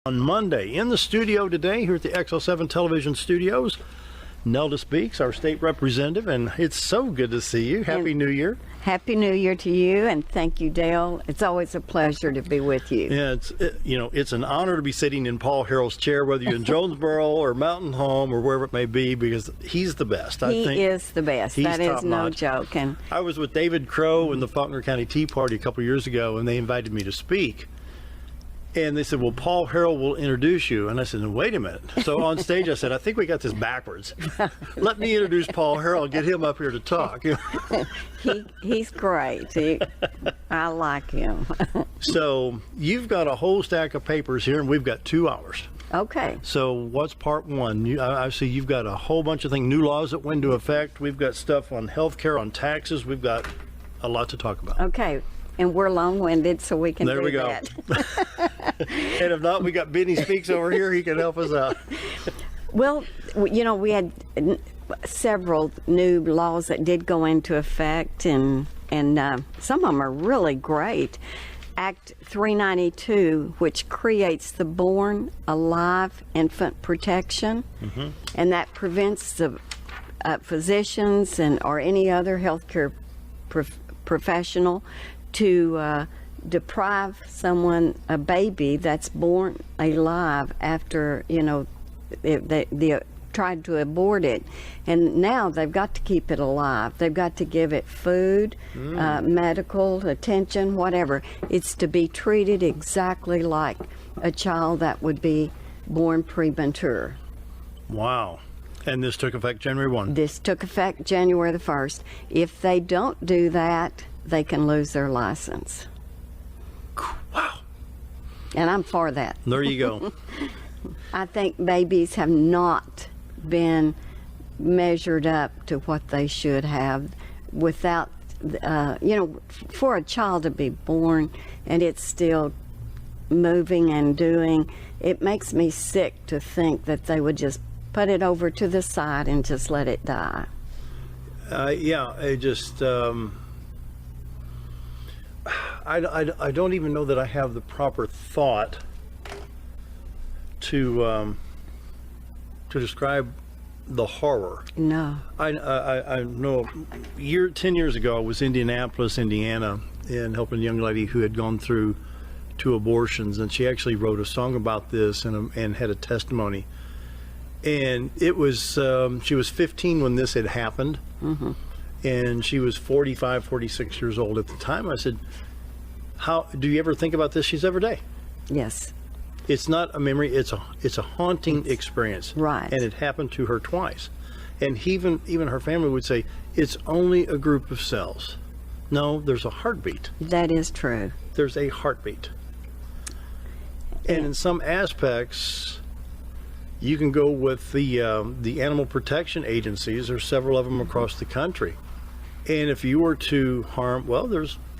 On Monday, in the studio today, here at the XL7 Television Studios, Nelda speaks, our state representative, and it's so good to see you. Happy New Year. Happy New Year to you, and thank you, Dale. It's always a pleasure to be with you. Yeah, it's an honor to be sitting in Paul Harrell's chair, whether you're in Jonesboro or Mountain Home or wherever it may be, because he's the best. He is the best. That is no joke. And I was with David Crow in the Faulkner County Tea Party a couple years ago, and they invited me to speak. And they said, well, Paul Harrell will introduce you. And I said, wait a minute. So on stage, I said, I think we got this backwards. Let me introduce Paul Harrell and get him up here to talk. He's great. I like him. So you've got a whole stack of papers here, and we've got 2 hours. Okay. So what's part one? I see you've got a whole bunch of things, new laws that went into effect. We've got stuff on health care, on taxes. We've got a lot to talk about. Okay. And we're long-winded, so we can there do we go. that. And if not, we got Benny Speaks over here. He can help us out. Well, you know, we had several new laws that did go into effect, and some of them are really great. Act 392, which creates the Born Alive Infant Protection, and that prevents the physicians or any other healthcare professional to deprive a baby that's born alive after, they tried to abort it. And now they've got to keep it alive. They've got to give it food, medical attention, whatever. It's to be treated exactly like a child that would be born premature. Wow. And this took effect January 1? This took effect January the 1st. If they don't do that, they can lose their license. Wow. And I'm for that. There you go. I think babies have not been measured up to what they should have without, for a child to be born and it's still moving and doing, it makes me sick to think that they would just put it over to the side and just let it die. I don't even know that I have the proper thought to describe the horror. No. I know 10 years ago I was in Indianapolis, Indiana, and helping a young lady who had gone through 2 abortions, and she actually wrote a song about this and had a testimony. And it was she was 15 when this had happened, and she was 45, 46 years old at the time. I said, "How do you ever think about this?" She's every day. Yes. It's not a memory. It's a haunting experience. Right. And it happened to her twice. And even her family would say, it's only a group of cells. No, there's a heartbeat. That is true. There's a heartbeat. And in some aspects, you can go with the animal protection agencies. There's several of them across the country. And if you were to harm,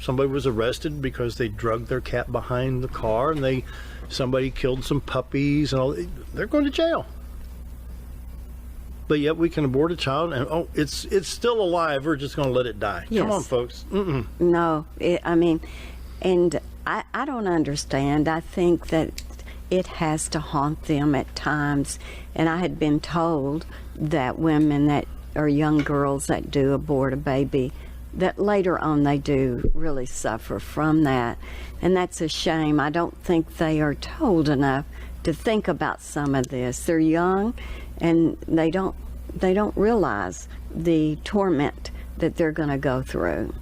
somebody was arrested because they drugged their cat behind the car, and somebody killed some puppies and all. They're going to jail. But yet we can abort a child and it's still alive. We're just going to let it die. Yes. Come on, folks. No, and I don't understand. I think that it has to haunt them at times. And I had been told that women that are young girls that do abort a baby, that later on they do really suffer from that. And that's a shame. I don't think they are told enough to think about some of this. They're young and they don't realize the torment that they're going to go through.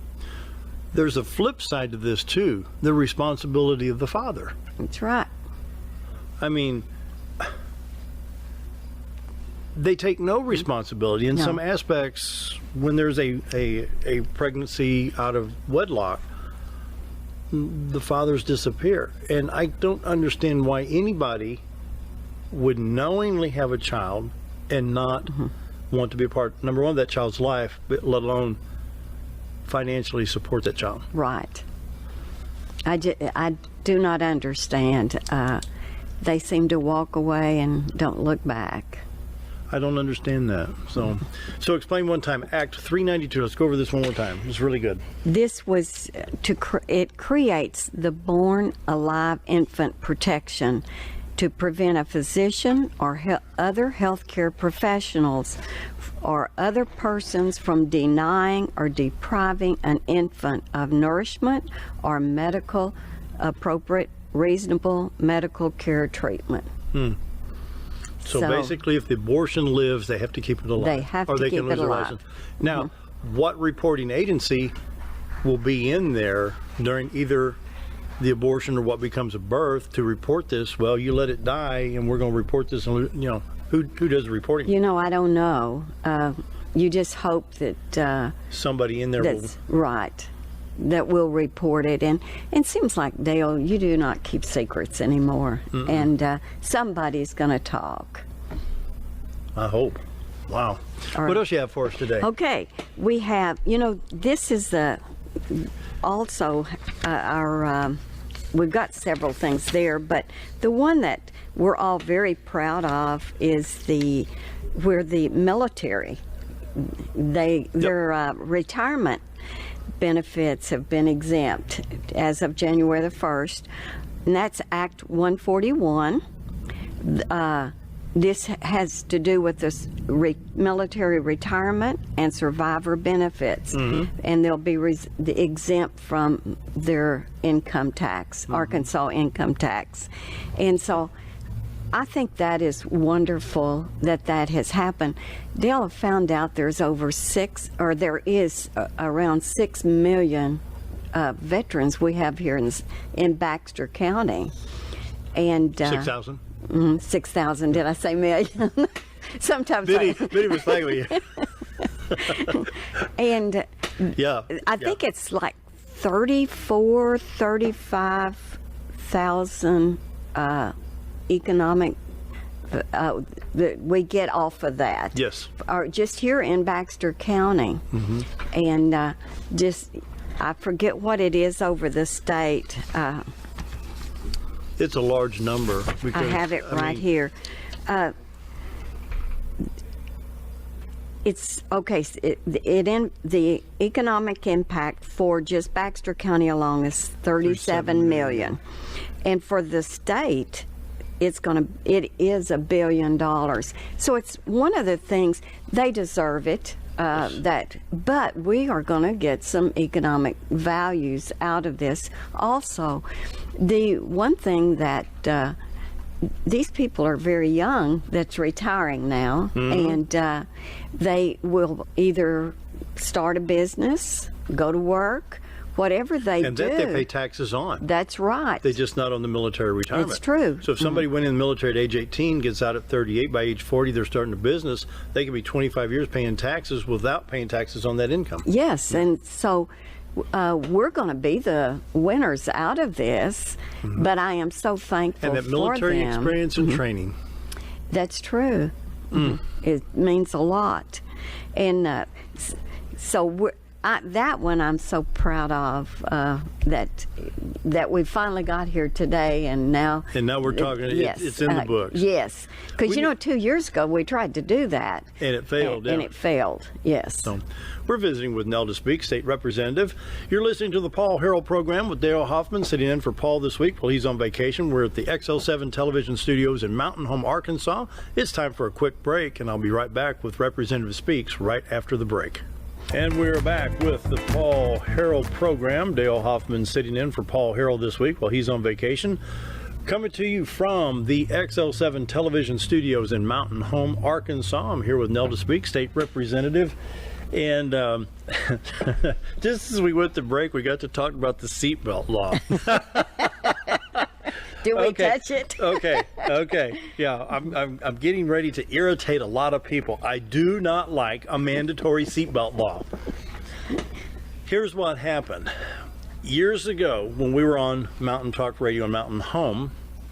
There's a flip side to this too, the responsibility of the father. That's right. I mean, they take no responsibility in some aspects. When there's a pregnancy out of wedlock, the fathers disappear. And I don't understand why anybody would knowingly have a child and not want to be a part, number one, of that child's life, but let alone financially support that child. Right. I do not understand. They seem to walk away and don't look back. I don't understand that. So explain one time, Act 392. Let's go over this one more time. It's really good. This was it creates the Born Alive Infant Protection, to prevent a physician or other healthcare professionals or other persons from denying or depriving an infant of nourishment or medical appropriate reasonable medical care treatment. So basically, if the abortion lives, they have to keep it alive. They have or to they keep can lose it their alive. license. Now, what reporting agency will be in there during either the abortion or what becomes a birth to report this? Well, you let it die, and we're going to report this. And, you know, who does the reporting? You know, I don't know. You just hope that Somebody in there will. that's right. That will report it, and it seems like Dale, you do not keep secrets anymore, and somebody's going to talk. I hope. Wow. All What right. else you have for us today? Okay, we have. You know, this is also our. We've got several things there, but the one that we're all very proud of is where the military, their retirement benefits have been exempt as of January the 1st, and that's Act 141. This has to do with this military retirement and survivor benefits, and they'll be exempt from their income tax, Arkansas income tax. And so I think that is wonderful that has happened. Dale have found out there is around 6 million veterans we have here in Baxter County. And 6,000. 6,000, did I say million? Sometimes Biddy was playing with you. and Yeah. I think it's like 35,000 economic that we get off of that. Yes. Or just here in Baxter County. And I forget what it is over the state. It's a large number. Because, I have it right here. It's okay. The economic impact for just Baxter County alone is 37 million, and for the state, it is $1 billion. So it's one of the things they deserve it. But we are going to get some economic values out of this. Also, the one thing that these people are very young that's retiring now, and they will either start a business, go to work, whatever they and do. that they pay taxes on. That's right. They're just not on the military retirement. It's true. So if somebody went in the military at age 18, gets out at 38, by age 40 they're starting a business, they could be 25 years paying taxes without paying taxes on that income. Yes, and so we're going to be the winners out of this, but I am so thankful And that for military them. experience and training. That's true. It means a lot. And so that one I'm so proud of, that we finally got here today, and now we're talking, it's in the books. Yes, because 2 years ago we tried to do that. And it failed. And it failed, yes. So we're visiting with Nelda Speaks, State Representative. You're listening to the Paul Harrell program with Dale Hoffman sitting in for Paul this week while he's on vacation. We're at the XL7 television studios in Mountain Home, Arkansas. It's time for a quick break, and I'll be right back with Representative Speaks right after the break. And we're back with the Paul Harrell program. Dale Hoffman sitting in for Paul Harrell this week while he's on vacation. Coming to you from the XL7 television studios in Mountain Home, Arkansas. I'm here with Nelda Speaks, State Representative. And just as we went to break, we got to talk about the seatbelt law. Do we touch it? Okay. Yeah, I'm getting ready to irritate a lot of people. I do not like a mandatory seatbelt law. Here's what happened. Years ago, when we were on Mountain Talk Radio and Mountain Home,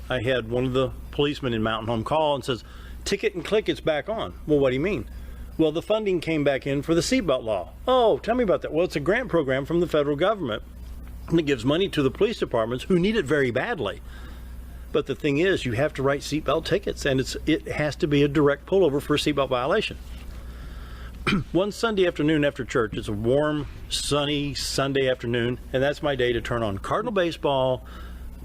I had one of the policemen in Mountain Home call and says, "Ticket and click, it's back on." Well, what do you mean? Well, the funding came back in for the seatbelt law. Oh, tell me about that. Well, it's a grant program from the federal government, and it gives money to the police departments who need it very badly. But the thing is, you have to write seatbelt tickets, and it has to be a direct pullover for a seatbelt violation. One Sunday afternoon after church, it's a warm, sunny Sunday afternoon, and that's my day to turn on Cardinal baseball,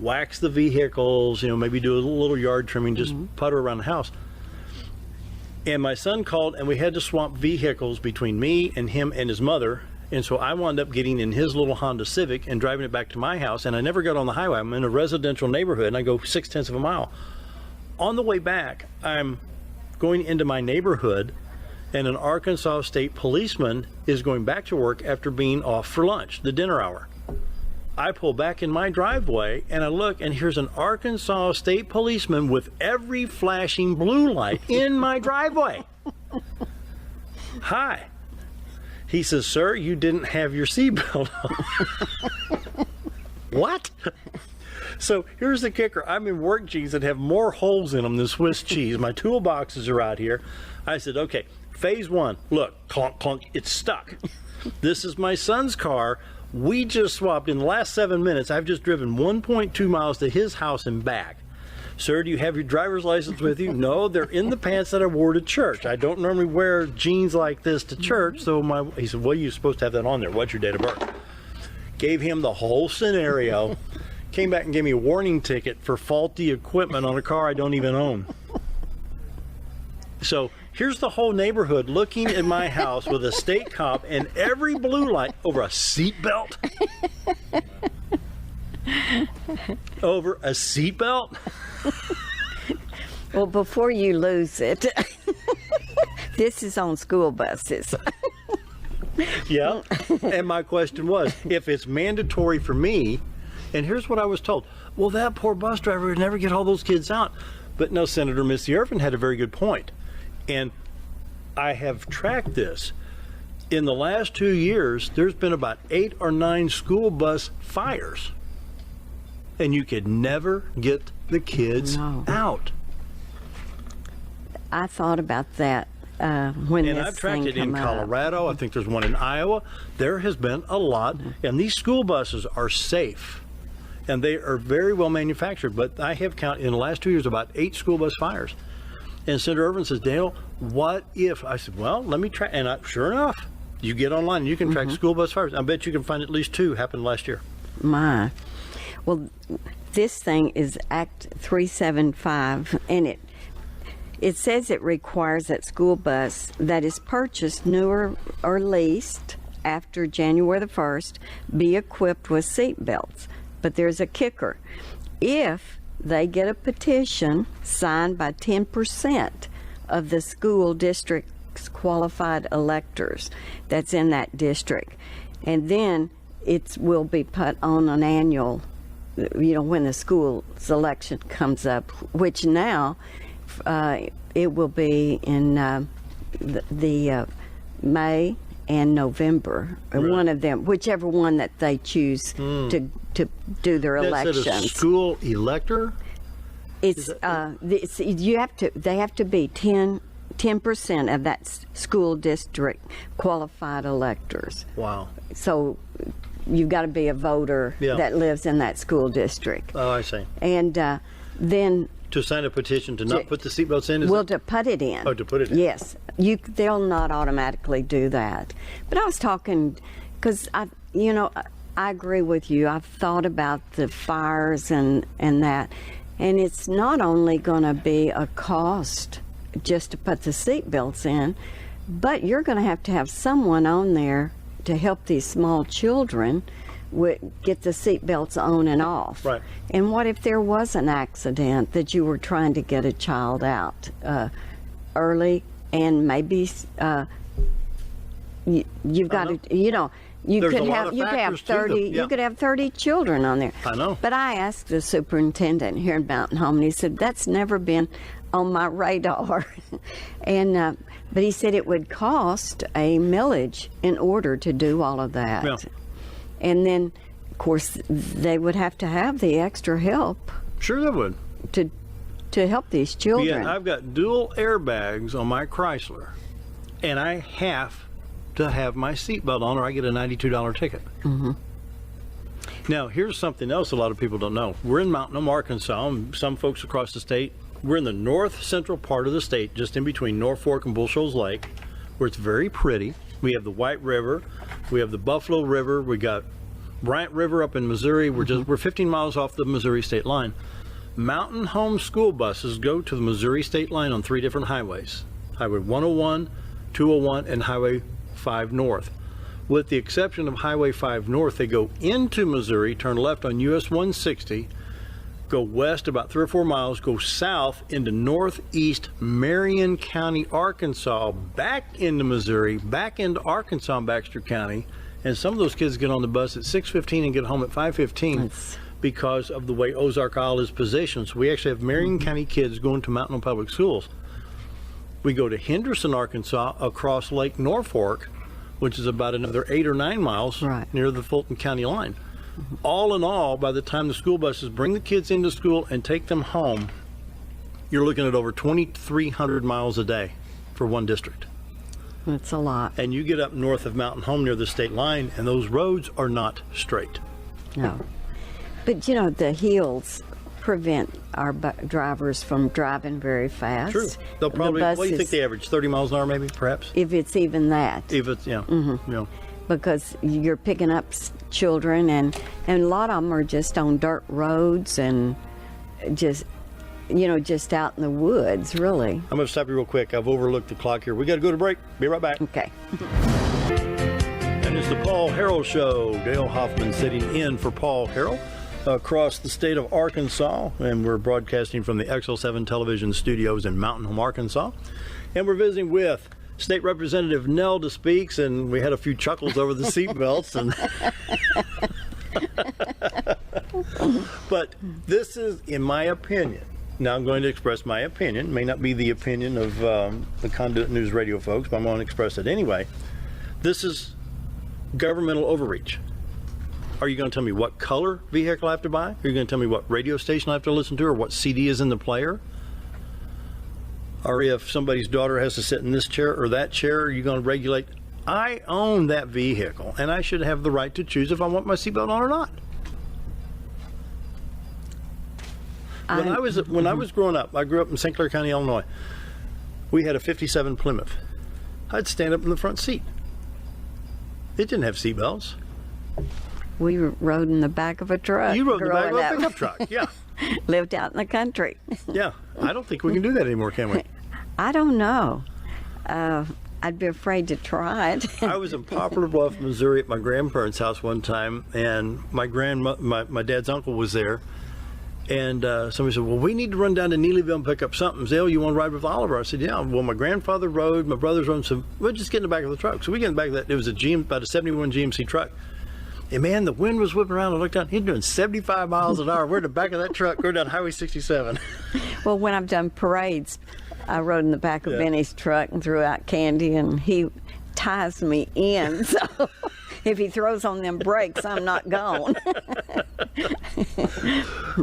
wax the vehicles, maybe do a little yard trimming, just putter around the house. And my son called, and we had to swap vehicles between me and him and his mother. And so I wound up getting in his little Honda Civic and driving it back to my house. And I never got on the highway. I'm in a residential neighborhood, and I go 0.6 of a mile. On the way back, I'm going into my neighborhood, and an Arkansas state policeman is going back to work after being off for lunch, the dinner hour. I pull back in my driveway, and I look, and here's an Arkansas state policeman with every flashing blue light in my driveway. Hi. He says, "Sir, you didn't have your seatbelt on." What? So here's the kicker. I'm in work jeans that have more holes in them than Swiss cheese. My toolboxes are out here. I said, okay, phase one. Look, clunk, clunk, it's stuck. This is my son's car. We just swapped. In the last 7 minutes, I've just driven 1.2 miles to his house and back. Sir, do you have your driver's license with you? No, they're in the pants that I wore to church. I don't normally wear jeans like this to church. So he said, well, you're supposed to have that on there. What's your date of birth? Gave him the whole scenario. Came back and gave me a warning ticket for faulty equipment on a car I don't even own. So here's the whole neighborhood looking at my house with a state cop and every blue light over a seatbelt. Over a seatbelt? Well, before you lose it, this is on school buses. Yeah. And my question was, if it's mandatory for me, and here's what I was told. Well, that poor bus driver would never get all those kids out. But no, Senator Missy Irvin had a very good point. And I have tracked this. In the last 2 years, there's been about 8 or 9 school bus fires. And you could never get the kids out. I thought about that when and this I've tracked thing it in come up. Colorado. I think there's one in Iowa. There has been a lot. And these school buses are safe. And they are very well manufactured. But I have counted in the last 2 years about 8 school bus fires. And Senator Irvin says, Daniel, what if? I said, well, let me track. And sure enough, you get online and you can track school bus fires. I bet you can find at least 2 happened last year. My. Well, this thing is Act 375, and it says it requires that school bus that is purchased new or leased after January the 1st be equipped with seat belts. But there's a kicker. If they get a petition signed by 10% of the school district's qualified electors that's in that district, and then it will be put on an annual, when the school selection comes up, which now it will be in the May and November, or one of them, whichever one that they choose to do their elections. That's a school elector? It's they have to be 10% of that school district qualified electors. Wow. So you've got to be a voter that lives in that school district. Oh, I see. And then to sign a petition to not put the seatbelts in? To put it in. Oh, to put it in. Yes. They'll not automatically do that. But I was talking, because I agree with you. I've thought about the fires and that. And it's not only going to be a cost just to put the seatbelts in, but you're going to have someone on there to help these small children get the seatbelts on and off. Right. And what if there was an accident that you were trying to get a child out early, and maybe you've got to, you could have 30. You could have 30 children on there. I know. But I asked the superintendent here in Mountain Home, and he said that's never been on my radar. And but he said it would cost a millage in order to do all of that. Yeah. And then, of course, they would have to have the extra help. Sure, they would. To help these children. Yeah, I've got dual airbags on my Chrysler, and I have to have my seatbelt on, or I get a $92 ticket. Mm-hmm. Now, here's something else a lot of people don't know. We're in Mountain Home, Arkansas, and some folks across the state. We're in the north central part of the state, just in between North Fork and Bull Shoals Lake, where it's very pretty. We have the White River, we have the Buffalo River, we got Bryant River up in Missouri. We're 15 miles off the Missouri state line. Mountain Home school buses go to the Missouri state line on 3 different highways: Highway 101, 201, and Highway 5 North. With the exception of Highway 5 North, they go into Missouri, turn left on US 160, go west about 3 or 4 miles, go south into northeast Marion County, Arkansas, back into Missouri, back into Arkansas and Baxter County. And some of those kids get on the bus at 6:15 and get home at 5:15 because of the way Ozark Isle is positioned. So we actually have Marion County kids going to Mountain Home Public Schools. We go to Henderson, Arkansas, across Lake Norfolk, which is about another 8 or 9 miles near the Fulton County line. All in all, by the time the school buses bring the kids into school and take them home, you're looking at over 2,300 miles a day for one district. That's a lot. And you get up north of Mountain Home near the state line, and those roads are not straight. No. But you know, the hills prevent our drivers from driving very fast. True. They'll probably, the what do you think they average? 30 miles an hour maybe, perhaps? If it's even that. If it's, yeah. Yeah. Because you're picking up children, and a lot of them are just on dirt roads and just, you know, just out in the woods, really. I'm going to stop you real quick. I've overlooked the clock here. We got to go to break. Be right back. Okay. And it's the Paul Harrell Show. Dale Hoffman sitting in for Paul Harrell across the state of Arkansas. And we're broadcasting from the XL7 television studios in Mountain Home, Arkansas. And we're visiting with State Representative Nelda Speaks, and we had a few chuckles over the seatbelts. But this is, in my opinion, now I'm going to express my opinion. It may not be the opinion of the Conduit News Radio folks, but I'm going to express it anyway. This is governmental overreach. Are you going to tell me what color vehicle I have to buy? Are you going to tell me what radio station I have to listen to, or what CD is in the player? Or if somebody's daughter has to sit in this chair or that chair, are you going to regulate? I own that vehicle, and I should have the right to choose if I want my seatbelt on or not. When I was growing up, I grew up in St. Clair County, Illinois. We had a 57 Plymouth. I'd stand up in the front seat. It didn't have seatbelts. We rode in the back of a truck. You rode in the back of a pickup truck, yeah. Lived out in the country. Yeah, I don't think we can do that anymore, can we? I don't know. I'd be afraid to try it. I was in Poplar Bluff, Missouri at my grandparents' house one time, and my dad's uncle was there. And somebody said, well, we need to run down to Neelyville and pick up something. Zale, you want to ride with Oliver? I said, yeah. Well, my grandfather rode, my brothers rode, so we'll just get in the back of the truck. So we get in the back of that. It was about a 71 GMC truck. And man, the wind was whipping around. I looked down. He's doing 75 miles an hour. We're in the back of that truck. We're down Highway 67. Well, when I've done parades, I rode in the back of Benny's truck and threw out candy, and he ties me in. So if he throws on them brakes, I'm not gone.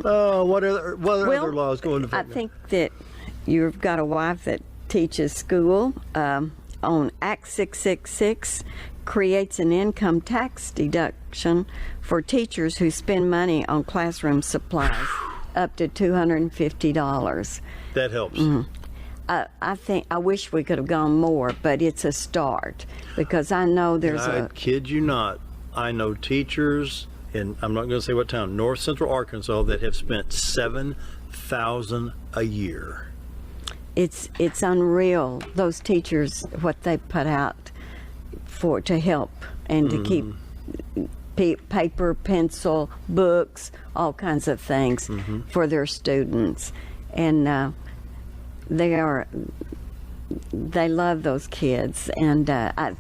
Oh, what other laws go into effect? I think that you've got a wife that teaches school. On Act 666 creates an income tax deduction for teachers who spend money on classroom supplies up to $250. That helps. I wish we could have gone more, but it's a start, because I know there's I kid you not, I know teachers in, I'm not going to say what town, north central Arkansas, that have spent $7,000 a year. It's unreal, those teachers, what they put out to help and to keep paper, pencil, books, all kinds of things for their students. And they love those kids, and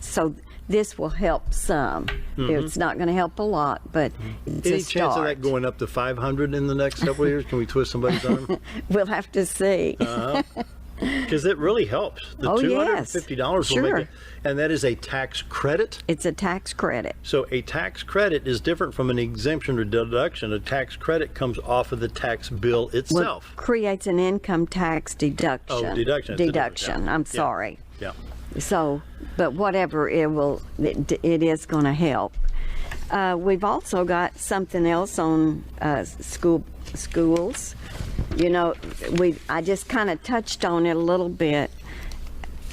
so this will help some. It's not going to help a lot, but it's Any a chance start. of that going up to 500 in the next couple of years? Can we twist somebody's arm? We'll have to see. Because it really helps. The $250 will make it, and that is a tax credit. It's a tax credit. So a tax credit is different from an exemption or deduction. A tax credit comes off of the tax bill itself. Creates an income tax deduction. Oh, deduction. Deduction. I'm sorry. Yeah. So, but whatever, it is going to help. We've also got something else on schools. You know, I just kind of touched on it a little bit.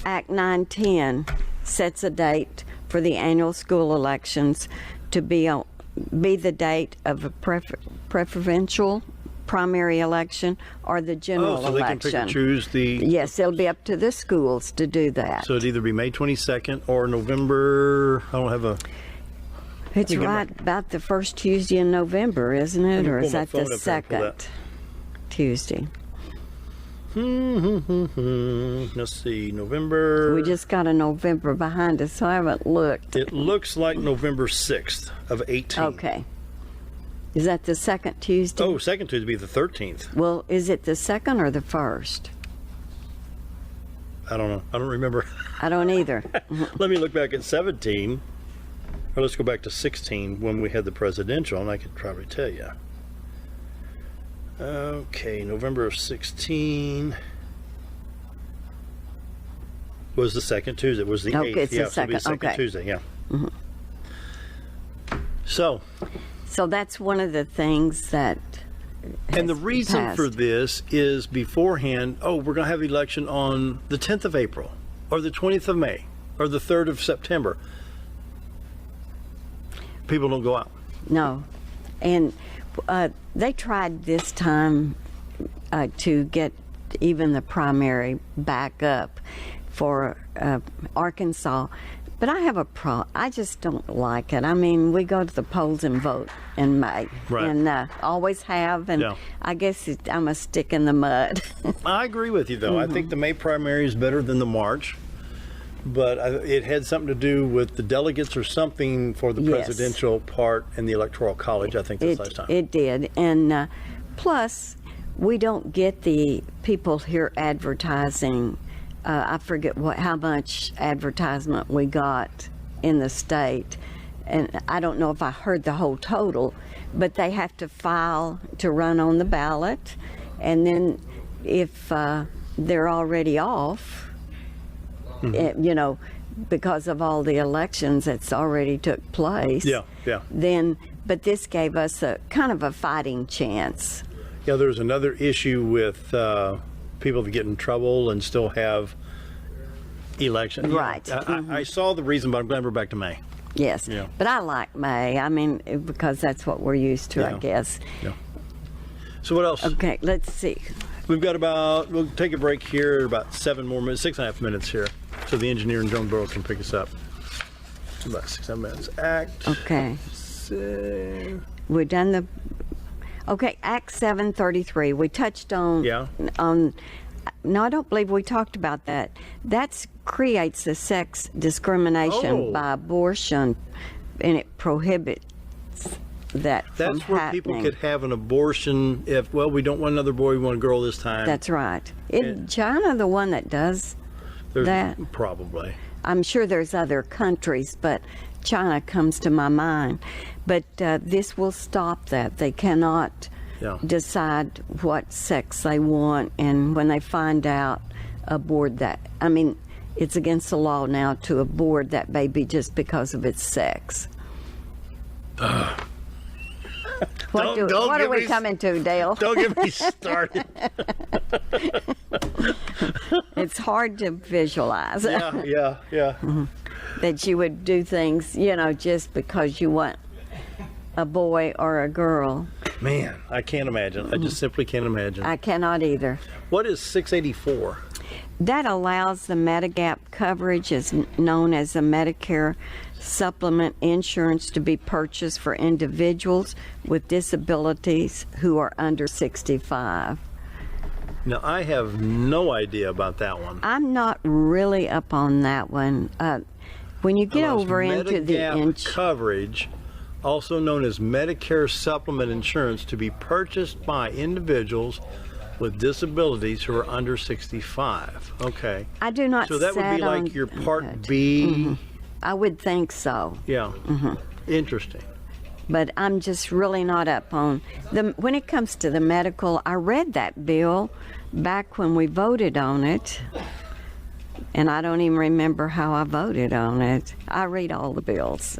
Act 910 sets a date for the annual school elections to be be the date of a preferential primary election or the general so they can election. pick and choose the... Yes, it'll be up to the schools to do that. So it'd either be May 22nd or November, I don't have a... It's right about the first Tuesday in November, isn't it? me Or pull is my that phone the up here and pull second that. Tuesday? Let's see, November... We just got a November behind us, so I haven't looked. It looks like November 6th of 18. Okay. Is that the second Tuesday? Oh, second Tuesday would be the 13th. Well, is it the second or the first? I don't know. I don't remember. I don't either. Let me look back at 17. Or let's go back to 16 when we had the presidential, and I could probably tell you. Okay, November of 16 was the second Tuesday. It was the 8th. Okay, it's the yeah, so it'd be the second, second okay. Tuesday, yeah. So, So that's one of the things that and the has reason passed. for this is beforehand, we're going to have the election on the 10th of April, or the 20th of May, or the 3rd of September. People don't go out. No. And they tried this time to get even the primary back up for Arkansas. But I have a problem. I just don't like it. I mean, we go to the polls and vote in May. Right. And always have. And Yeah. I guess I'm a stick in the mud. I agree with you, though. I think the May primary is better than the March. But it had something to do with the delegates or something for the Yes. presidential part in the Electoral College, I think, this last time. It did. And plus, we don't get the people here advertising. I forget how much advertisement we got in the state. And I don't know if I heard the whole total, but they have to file to run on the ballot. And then if they're already off, because of all the elections that's already took place. Yeah. Then, but this gave us a kind of a fighting chance. Yeah, there's another issue with people that get in trouble and still have election. Right. I saw the reason, but I'm glad we're back to May. Yes. Yeah. But I like May. I mean, because that's what we're used to, I Yeah. guess. Yeah. So what else? Okay, let's see. We've got we'll take a break here, about 6.5 minutes here, so the engineer in Jonesboro can pick us up. About 6.5 minutes. Act. Okay. Six. We've done okay, Act 733. We touched on. Yeah. No, I don't believe we talked about that. That creates a sex discrimination Oh. by abortion, and it prohibits that from That's where happening. people could have an abortion if, we don't want another boy, we want a girl this time. That's right. Isn't China the one that does There's that? Probably. I'm sure there's other countries, but China comes to my mind. But this will stop that. They cannot Yeah. decide what sex they want, and when they find out, abort that. I mean, it's against the law now to abort that baby just because of its sex. What are get we me coming to, Dale? Don't get me started. It's hard to visualize Yeah. that you would do things, just because you want a boy or a girl. Man, I can't imagine. I just simply can't imagine. I cannot either. What is 684? That allows the Medigap coverage, is known as the Medicare supplement insurance, to be purchased for individuals with disabilities who are under 65. Now, I have no idea about that one. I'm not really up on that one. When you get Allows over into the Medigap coverage, also known as Medicare supplement insurance, to be purchased by individuals with disabilities who are under 65. Okay. I do not. So that would be set on like your Part that. B. I would think so. Yeah. Interesting. But I'm just really not up on when it comes to the medical. I read that bill back when we voted on it, and I don't even remember how I voted on it. I read all the bills.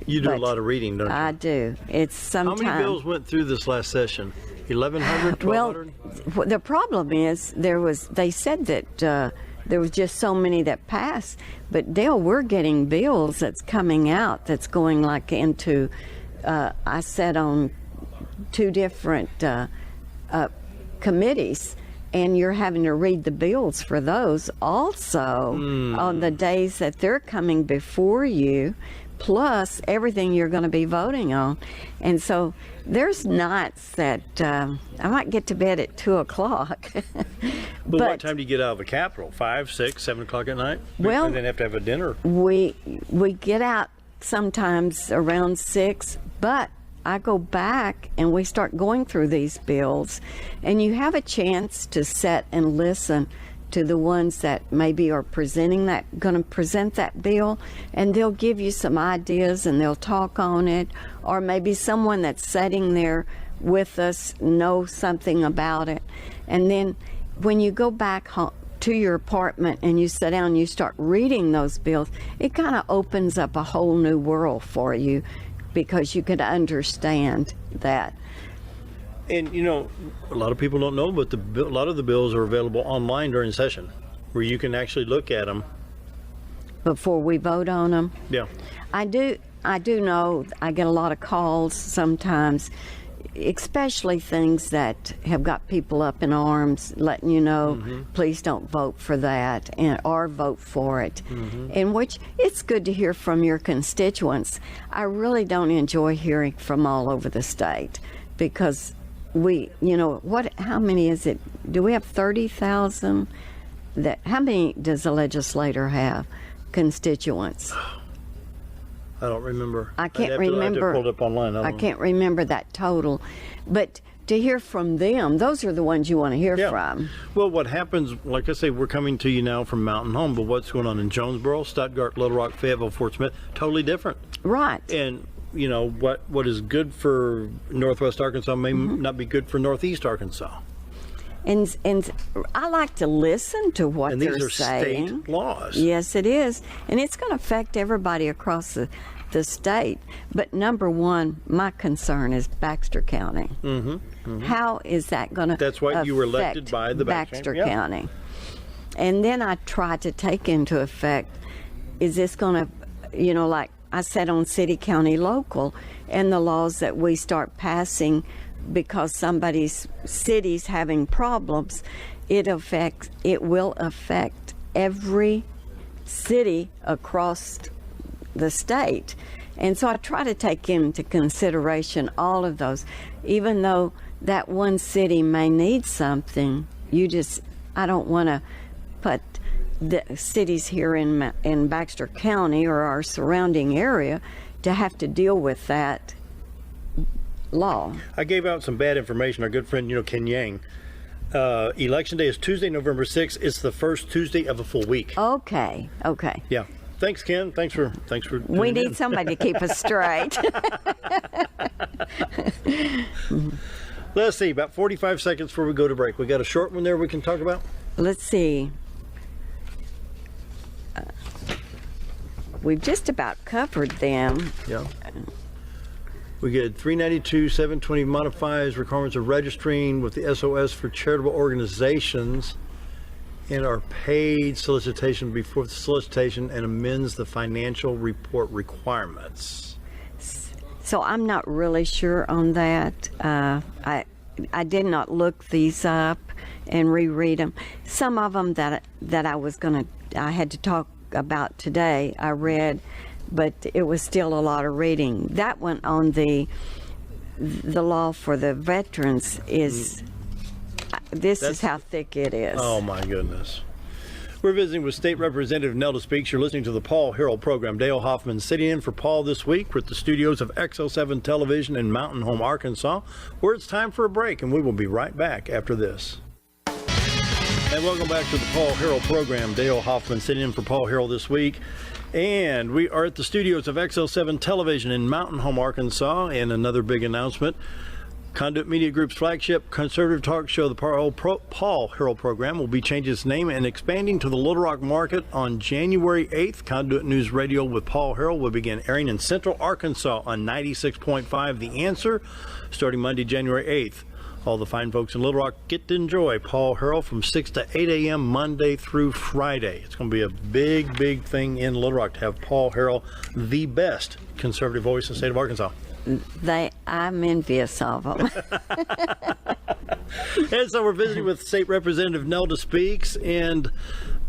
You do a But lot of reading, don't you? I do. It's How sometimes. many bills went through this last session? 1,100, Well, 1,200? the problem is they said that there was just so many that passed, but Dale, we're getting bills that's coming out that's going like into I sat on 2 different committees, and you're having to read the bills for those also on the days that they're coming before you, plus everything you're going to be voting on. And so there's nights that I might get to bed at 2 o'clock. But what time do you get out of the Capitol? 5, 6, 7 o'clock at night? Well, and then have to have a dinner. we get out sometimes around 6, but I go back and we start going through these bills, and you have a chance to sit and listen to the ones that maybe are going to present that bill, and they'll give you some ideas and they'll talk on it, or maybe someone that's sitting there with us knows something about it. And then when you go back home to your apartment and you sit down and you start reading those bills, it kind of opens up a whole new world for you, because you could understand that. And you know, a lot of people don't know, but a lot of the bills are available online during session, where you can actually look at them Before we vote on them. Yeah. I do know I get a lot of calls sometimes, especially things that have got people up in arms, letting you know, please don't vote for that, or vote for it. In which it's good to hear from your constituents. I really don't enjoy hearing from all over the state, because how many is it? Do we have 30,000? How many does a legislator have? Constituents? I don't remember. I can't remember. I just pulled it up online. I can't remember that total. But to hear from them, those are the ones you want to hear from. Well, what happens, like I say, we're coming to you now from Mountain Home, but what's going on in Jonesboro, Stuttgart, Little Rock, Fayetteville, Fort Smith, totally different. Right. And, you know, what is good for Northwest Arkansas may not be good for Northeast Arkansas. And I like to listen to what they're saying. And these are state laws. Yes, it is. And it's going to affect everybody across the state. But number one, my concern is Baxter County. How is that going to That's why you were elected by the Baxter County? And then I try to take into effect, is this going to, like I said on city, county, local, and the laws that we start passing because somebody's city's having problems, it will affect every city across the state. And so I try to take into consideration all of those. Even though that one city may need something, I don't want to put the cities here in Baxter County or our surrounding area to have to deal with that law. I gave out some bad information. Our good friend, Ken Yang. Election day is Tuesday, November 6th. It's the first Tuesday of a full week. Okay. Yeah. Thanks, Ken. Thanks for. We need somebody to keep us straight. Let's see. About 45 seconds before we go to break. We got a short one there we can talk about. Let's see. We've just about covered them. Yeah. We get 392, 720 modifies requirements of registering with the SOS for charitable organizations and our paid solicitation before the solicitation and amends the financial report requirements. So I'm not really sure on that. I did not look these up and reread them. Some of them that I had to talk about today, I read, but it was still a lot of reading. That one on the law for the veterans is, this is how thick it is. Oh my goodness. We're visiting with State Representative Nelda Speaks. You're listening to the Paul Harrell program. Dale Hoffman sitting in for Paul this week. We're at the studios of XL7 Television in Mountain Home, Arkansas, where it's time for a break, and we will be right back after this. And welcome back to the Paul Harrell program. Dale Hoffman sitting in for Paul Harrell this week. And we are at the studios of XL7 Television in Mountain Home, Arkansas. And another big announcement. Conduit Media Group's flagship conservative talk show, the Paul Harrell program, will be changing its name and expanding to the Little Rock market on January 8th. Conduit News Radio with Paul Harrell will begin airing in Central Arkansas on 96.5 The Answer starting Monday, January 8th. All the fine folks in Little Rock get to enjoy Paul Harrell from 6 to 8 a.m. Monday through Friday. It's going to be a big, big thing in Little Rock to have Paul Harrell, the best conservative voice in the state of Arkansas. I'm envious of them. And so we're visiting with State Representative Nelda Speaks, and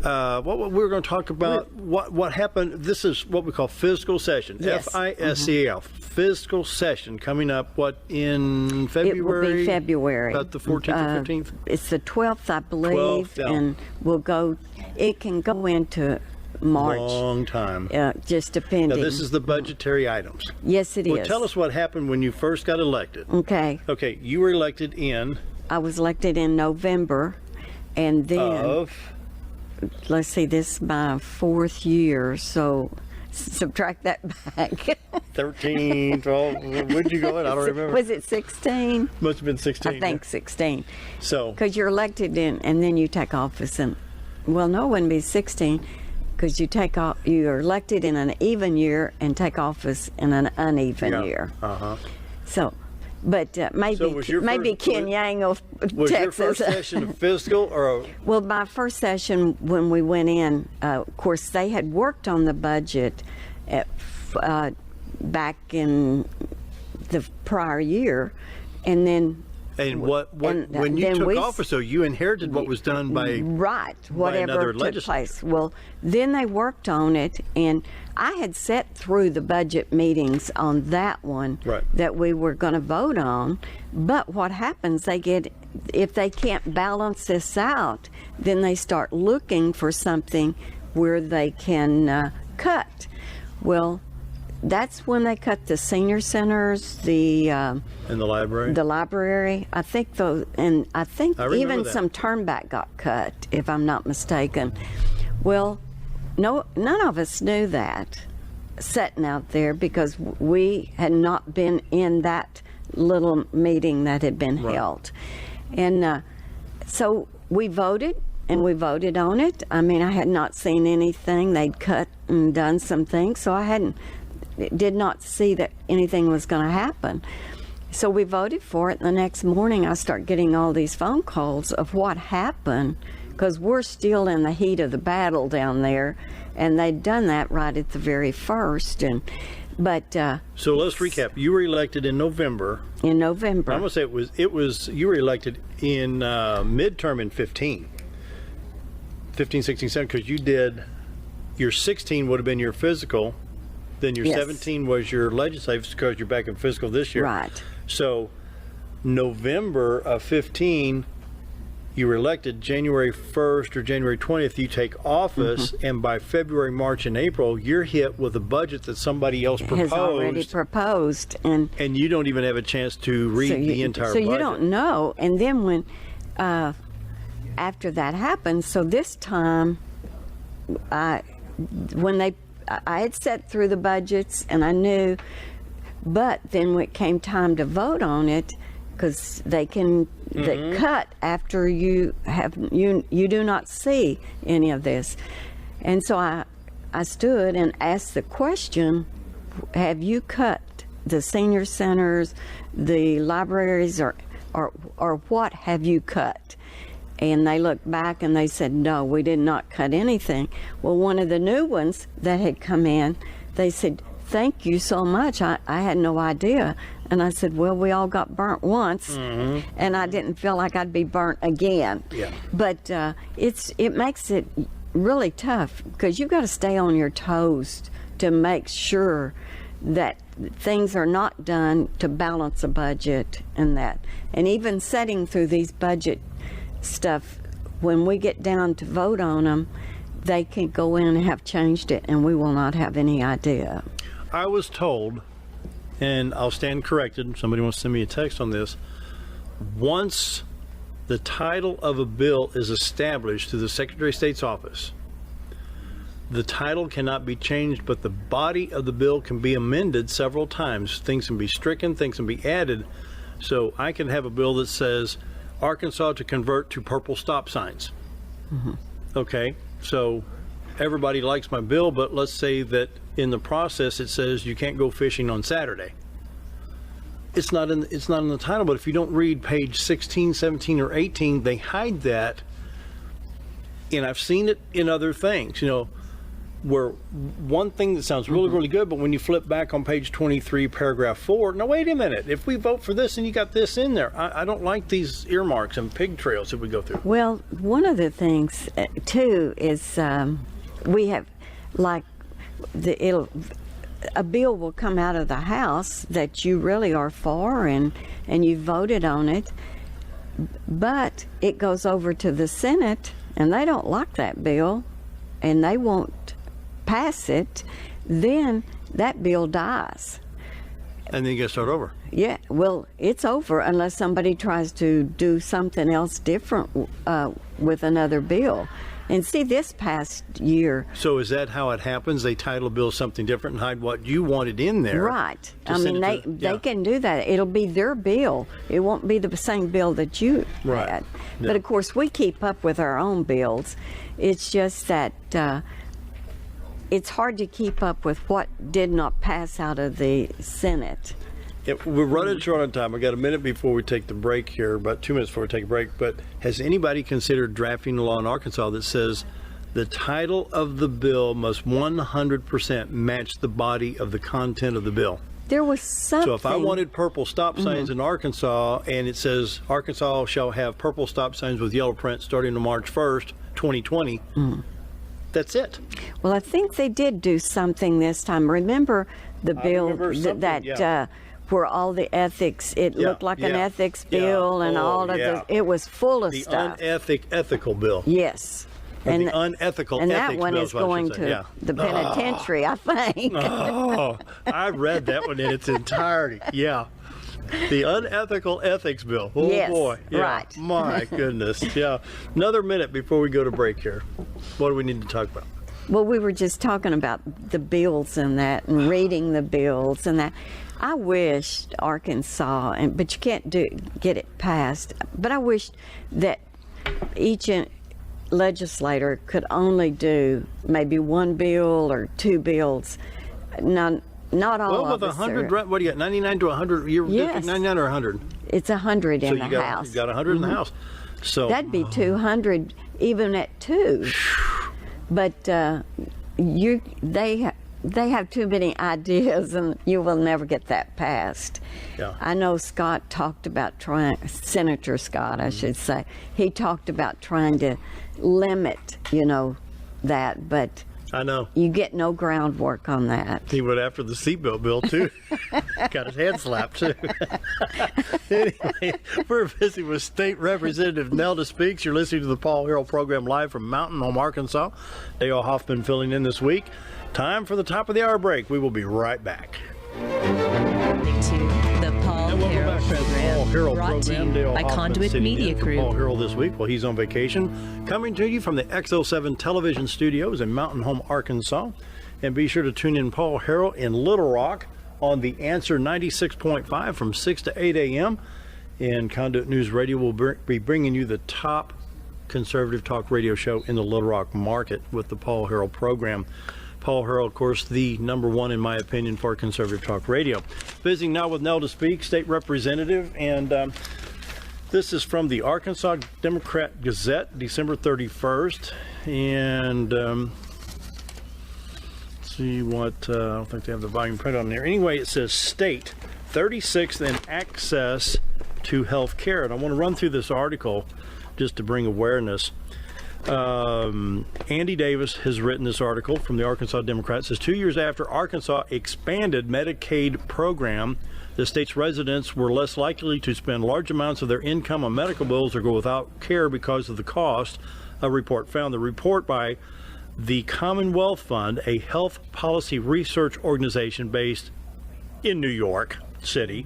what we're going to talk about, what happened. This is what we call fiscal session, Yes. FISCAL, fiscal session coming up, in February? It will be February. About the 14th or 15th? It's the 12th, I believe, 12th, yeah. and it can go into March. Long time. Just depending. Now, this is the budgetary items. Yes, it is. Well, tell us what happened when you first got elected. Okay. Okay, you were elected in... I was elected in November, and then... Of... Let's see, this is my 4th year, so subtract that back. 13, 12, where'd you go in? I don't remember. Was it 16? Must have been 16. I think 16. So... Because you're elected in, and then you take office in... Well, no, it wouldn't be 16, because you're elected in an even year and take office in an uneven year. Uh-huh. So, but maybe So was your maybe first- Ken Yang will Was text your first us. session of fiscal or... Well, my first session when we went in, of course, they had worked on the budget back in the prior year, and then And and when you then took we- office, so you inherited what was done by... right, another whatever took legislature. place. Well, then they worked on it, and I had sat through the budget meetings on that one Right. that we were going to vote on. But what happens? If they can't balance this out, then they start looking for something where they can cut. Well, that's when they cut the senior centers, In the library? the library. I think I think I remember even that. some turnback got cut, if I'm not mistaken. Well, none of us knew that sitting out there, because we had not been in that little meeting that had been held. And so we voted, and we voted on it. I mean, I had not seen anything. They'd cut and done some things, so I did not see that anything was going to happen. So we voted for it. The next morning, I start getting all these phone calls of what happened, because we're still in the heat of the battle down there, and they'd done that right at the very first. So let's recap. You were elected in November. In November. I'm going to say it was you were elected in midterm in 15, 16, 17, because you did, your 16 would have been your physical, then your Yes. 17 was your legislative, because you're back in fiscal this year. Right. So November of 15, you were elected. January 1st or January 20th, you take office, and by February, March, and April, you're hit with a budget that somebody else Has already proposed, and and you don't even have a chance to read the entire so budget. you don't know. And then when after that happened, so this time I had sat through the budgets, and I knew, but then when it came time to vote on it, because they cut after you do not see any of this. And so I stood and asked the question, have you cut the senior centers, the libraries, or what have you cut? And they looked back and they said, no, we did not cut anything. Well, one of the new ones that had come in, they said, thank you so much. I had no idea. And I said, well, we all got burnt once, and I didn't feel like I'd be burnt again. Yeah. But it makes it really tough, because you've got to stay on your toes to make sure that things are not done to balance a budget and that. And even setting through these budget stuff, when we get down to vote on them, they can go in and have changed it, and we will not have any idea. I was told, and I'll stand corrected, somebody wants to send me a text on this, once the title of a bill is established through the Secretary of State's office, the title cannot be changed, but the body of the bill can be amended several times. Things can be stricken, things can be added. So I can have a bill that says Arkansas to convert to purple stop signs. Okay, so everybody likes my bill, but let's say that in the process it says you can't go fishing on Saturday. It's not in the title, but if you don't read page 16, 17, or 18, they hide that. And I've seen it in other things. where one thing that sounds really, really good, but when you flip back on page 23, paragraph 4, no, wait a minute. If we vote for this and you got this in there, I don't like these earmarks and pig trails that we go through. Well, one of the things too is we have like a bill will come out of the House that you really are for and you voted on it, but it goes over to the Senate and they don't like that bill and they won't pass it, then that bill dies. And then you got to start over. Yeah, well, it's over unless somebody tries to do something else different with another bill. And see, this past year... So is that how it happens? They title a bill something different and hide what you wanted in there? Right. I mean, they can do that. It'll be their bill. It won't be the same bill that you Right. had. Yeah. But, of course, we keep up with our own bills. It's just that it's hard to keep up with what did not pass out of the Senate. We're running short on time. We got a minute before we take the break here, about 2 minutes before we take a break. But has anybody considered drafting a law in Arkansas that says the title of the bill must 100% match the body of the content of the bill? There was something. So if I wanted purple stop signs in Arkansas, and it says Arkansas shall have purple stop signs with yellow print starting on March 1st, 2020, that's it. Well, I think they did do something this time. Remember the bill remember something, yeah. Where all the ethics, it looked like an ethics bill and all of the, it was full of the stuff. ethical bill. Yes. And the unethical and ethics that one bill is going to the penitentiary, I think. Oh, I read that one in its entirety. Yeah. The unethical ethics bill. Oh, yes, boy. Yeah. Right. My goodness. Yeah. Another minute before we go to break here. What do we need to talk about? Well, we were just talking about the bills and that and reading the bills and that. I wish Arkansas, but you can't get it passed, but I wish that each legislator could only do maybe one bill or two bills. Not all well, of with us 100, are. What do you got, 99 to 100? Your district, 99 or 100? It's 100 in the House. You got 100 in the House. So that'd be 200 even at 2. But they have too many ideas and you will never get that passed. Yeah. I know Scott talked about Senator Scott, I should say, he talked about trying to limit, that, but I know. You get no groundwork on that. He went after the seatbelt bill, too. Got his head slapped, too. Anyway, we're visiting with State Representative Nelda Speaks. You're listening to the Paul Harrell program live from Mountain Home, Arkansas. Dale Hoffman filling in this week. Time for the top of the hour break. We will be right back. The Paul Harrell program, brought to you by Conduit Media Group. Paul Harrell this week while he's on vacation, coming to you from the XO7 television studios in Mountain Home, Arkansas. And be sure to tune in Paul Harrell in Little Rock on the Answer 96.5 from 6 to 8 a.m. And Conduit News Radio will be bringing you the top conservative talk radio show in the Little Rock market with the Paul Harrell program. Paul Harrell, of course, the number one, in my opinion, for conservative talk radio. Visiting now with Nelda Speaks, state representative, and this is from the Arkansas Democrat Gazette, December 31st. And let's see what, I don't think they have the volume print on there. Anyway, it says state 36th in access to health care. And I want to run through this article just to bring awareness. Andy Davis has written this article from the Arkansas Democrat. It says 2 years after Arkansas expanded Medicaid program, the state's residents were less likely to spend large amounts of their income on medical bills or go without care because of the cost, a report found. The report by the Commonwealth Fund, a health policy research organization based in New York City,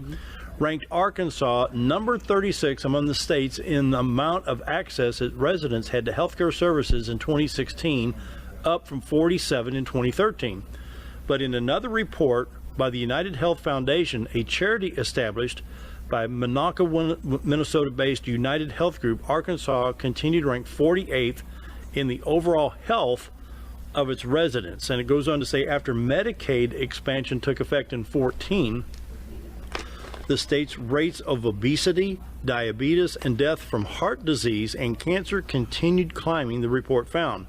ranked Arkansas number 36 among the states in the amount of access that residents had to healthcare services in 2016, up from 47 in 2013. But in another report by the United Health Foundation, a charity established by Monaca, Minnesota-based United Health Group, Arkansas continued to rank 48th in the overall health of its residents. And it goes on to say, after Medicaid expansion took effect in 2014, the state's rates of obesity, diabetes, and death from heart disease and cancer continued climbing, the report found.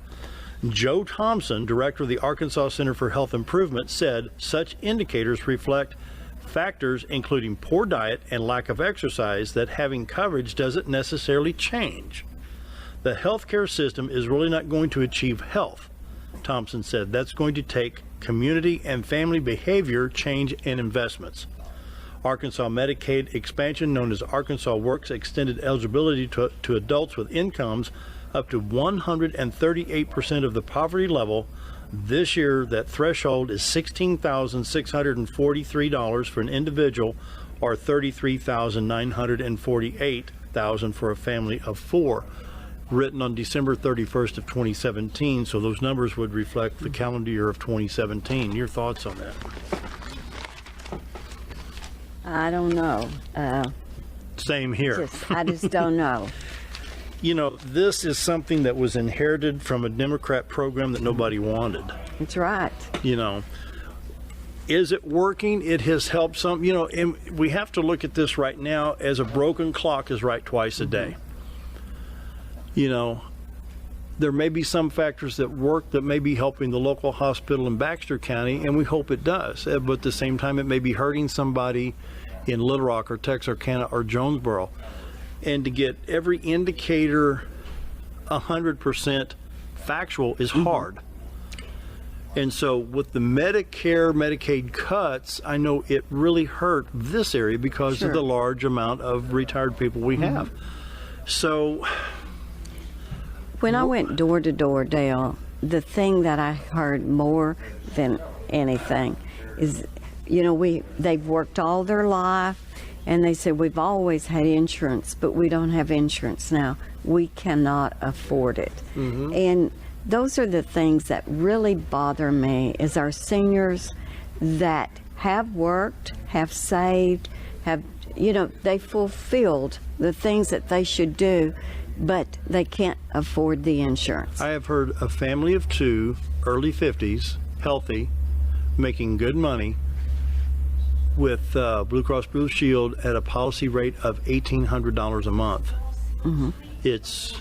Joe Thompson, director of the Arkansas Center for Health Improvement, said such indicators reflect factors including poor diet and lack of exercise that having coverage doesn't necessarily change. The healthcare system is really not going to achieve health, Thompson said. That's going to take community and family behavior change and investments. Arkansas Medicaid expansion, known as Arkansas Works, extended eligibility to adults with incomes up to 138% of the poverty level. This year, that threshold is $16,643 for an individual, or $33,948 for a family of four. Written on December 31st of 2017, so those numbers would reflect the calendar year of 2017. Your thoughts on that? I don't know. Same here. I just don't know. You know, this is something that was inherited from a Democrat program that nobody wanted. That's right. You know, is it working? It has helped some, you know, and we have to look at this right now as a broken clock is right twice a day. You know, there may be some factors that work that may be helping the local hospital in Baxter County, and we hope it does. But at the same time, it may be hurting somebody in Little Rock or Texarkana or Jonesboro. And to get every indicator 100% factual is hard. And so with the Medicare, Medicaid cuts, I know it really hurt this area because of the large amount of retired people we have. So when I went door to door, Dale, the thing that I heard more than anything is, you know, they've worked all their life, and they said, we've always had insurance, but we don't have insurance now. We cannot afford it. And those are the things that really bother me, is our seniors that have worked, have saved, have, you know, they fulfilled the things that they should do, but they can't afford the insurance. I have heard a family of two, early 50s, healthy, making good money, with Blue Cross Blue Shield at a policy rate of $1,800 a month. It's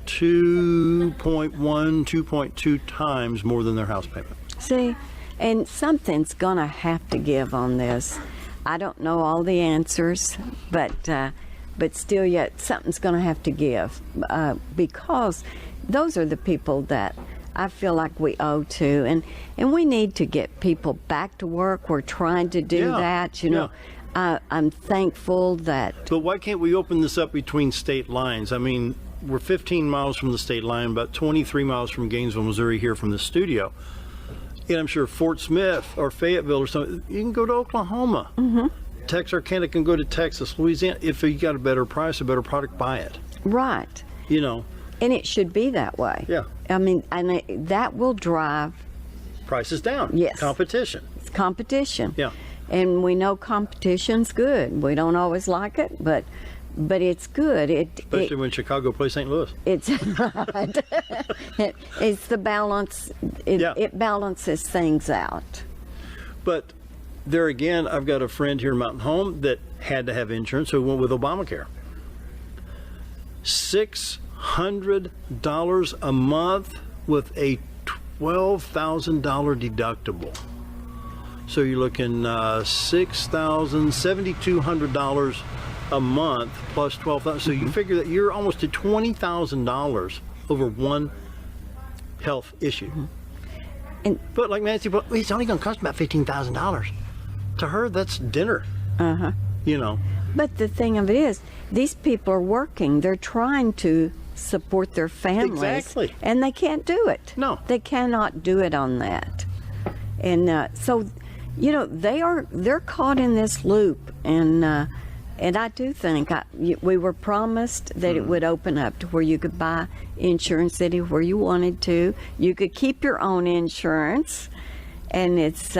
2.1, 2.2 times more than their house payment. See, and something's gonna have to give on this. I don't know all the answers, but still yet something's gonna have to give, because those are the people that I feel like we owe to, and we need to get people back to work. We're trying to do that, you know. I'm thankful that. But why can't we open this up between state lines? I mean, we're 15 miles from the state line, about 23 miles from Gainesville, Missouri, here from the studio. And I'm sure Fort Smith or Fayetteville or something, you can go to Oklahoma. Texarkana can go to Texas, Louisiana. If you got a better price, a better product, buy it. Right. You know. And it should be that way. Yeah. I mean, and that will drive prices down. Yes. Competition. It's competition. Yeah. And we know competition's good. We don't always like it, but it's good. Especially when Chicago plays St. Louis. It's right. It's the balance. It balances things out. But there again, I've got a friend here in Mountain Home that had to have insurance, who went with Obamacare. $600 a month with a $12,000 deductible. So you're looking $7,200 a month plus $12,000. So you figure that you're almost at $20,000 over one health issue. But like Nancy, it's only going to cost about $15,000. To her, that's dinner. You know. But the thing of it is, these people are working. They're trying to support their families. Exactly. And they can't do it. No. They cannot do it on that. And so, you know, they're caught in this loop. And I do think we were promised that it would open up to where you could buy insurance anywhere you wanted to. You could keep your own insurance. And it's...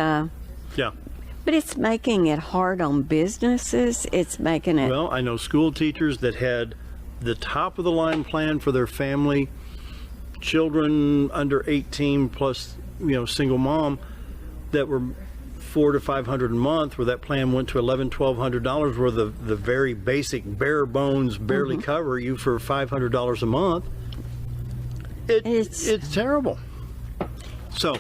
But it's making it hard on businesses. It's making it... Well, I know school teachers that had the top of the line plan for their family, children under 18 plus, you know, single mom, that were $400 to $500 a month, where that plan went to $1,100, where the very basic bare bones barely cover you for $500 a month. It's terrible. So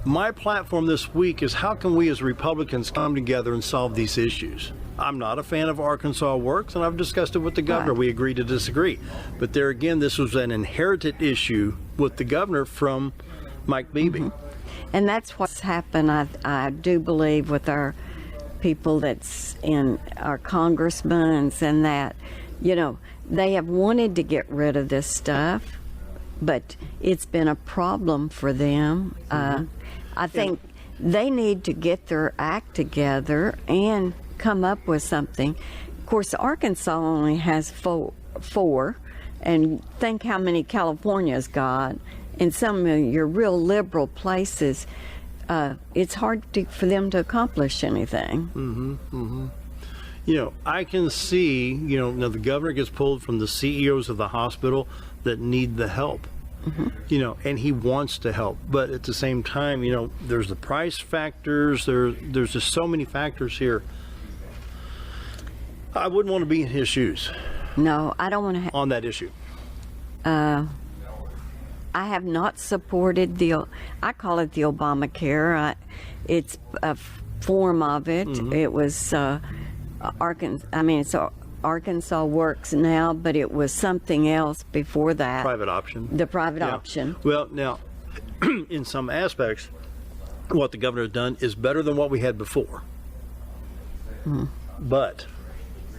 my platform this week is how can we as Republicans come together and solve these issues? I'm not a fan of Arkansas Works, and I've discussed it with the governor. Right. We agree to disagree. But there again, this was an inherited issue with the governor from Mike Beebe. Mm-hmm. And that's what's happened, I do believe, with our people that's in our congressmen and that, they have wanted to get rid of this stuff, but it's been a problem for them. I think they need to get their act together and come up with something. Of course, Arkansas only has four, and think how many California's got. In some of your real liberal places, it's hard for them to accomplish anything. I can see, now the governor gets pulled from the CEOs of the hospital that need the help. And he wants to help, but at the same time, there's the price factors. There's just so many factors here. I wouldn't want to be in his shoes. No, I don't want to. On that issue. I have not supported I call it the Obamacare. It's a form of it. It was it's Arkansas Works now, but it was something else before that. Private option. The private option. Well, now, in some aspects, what the governor has done is better than what we had before. But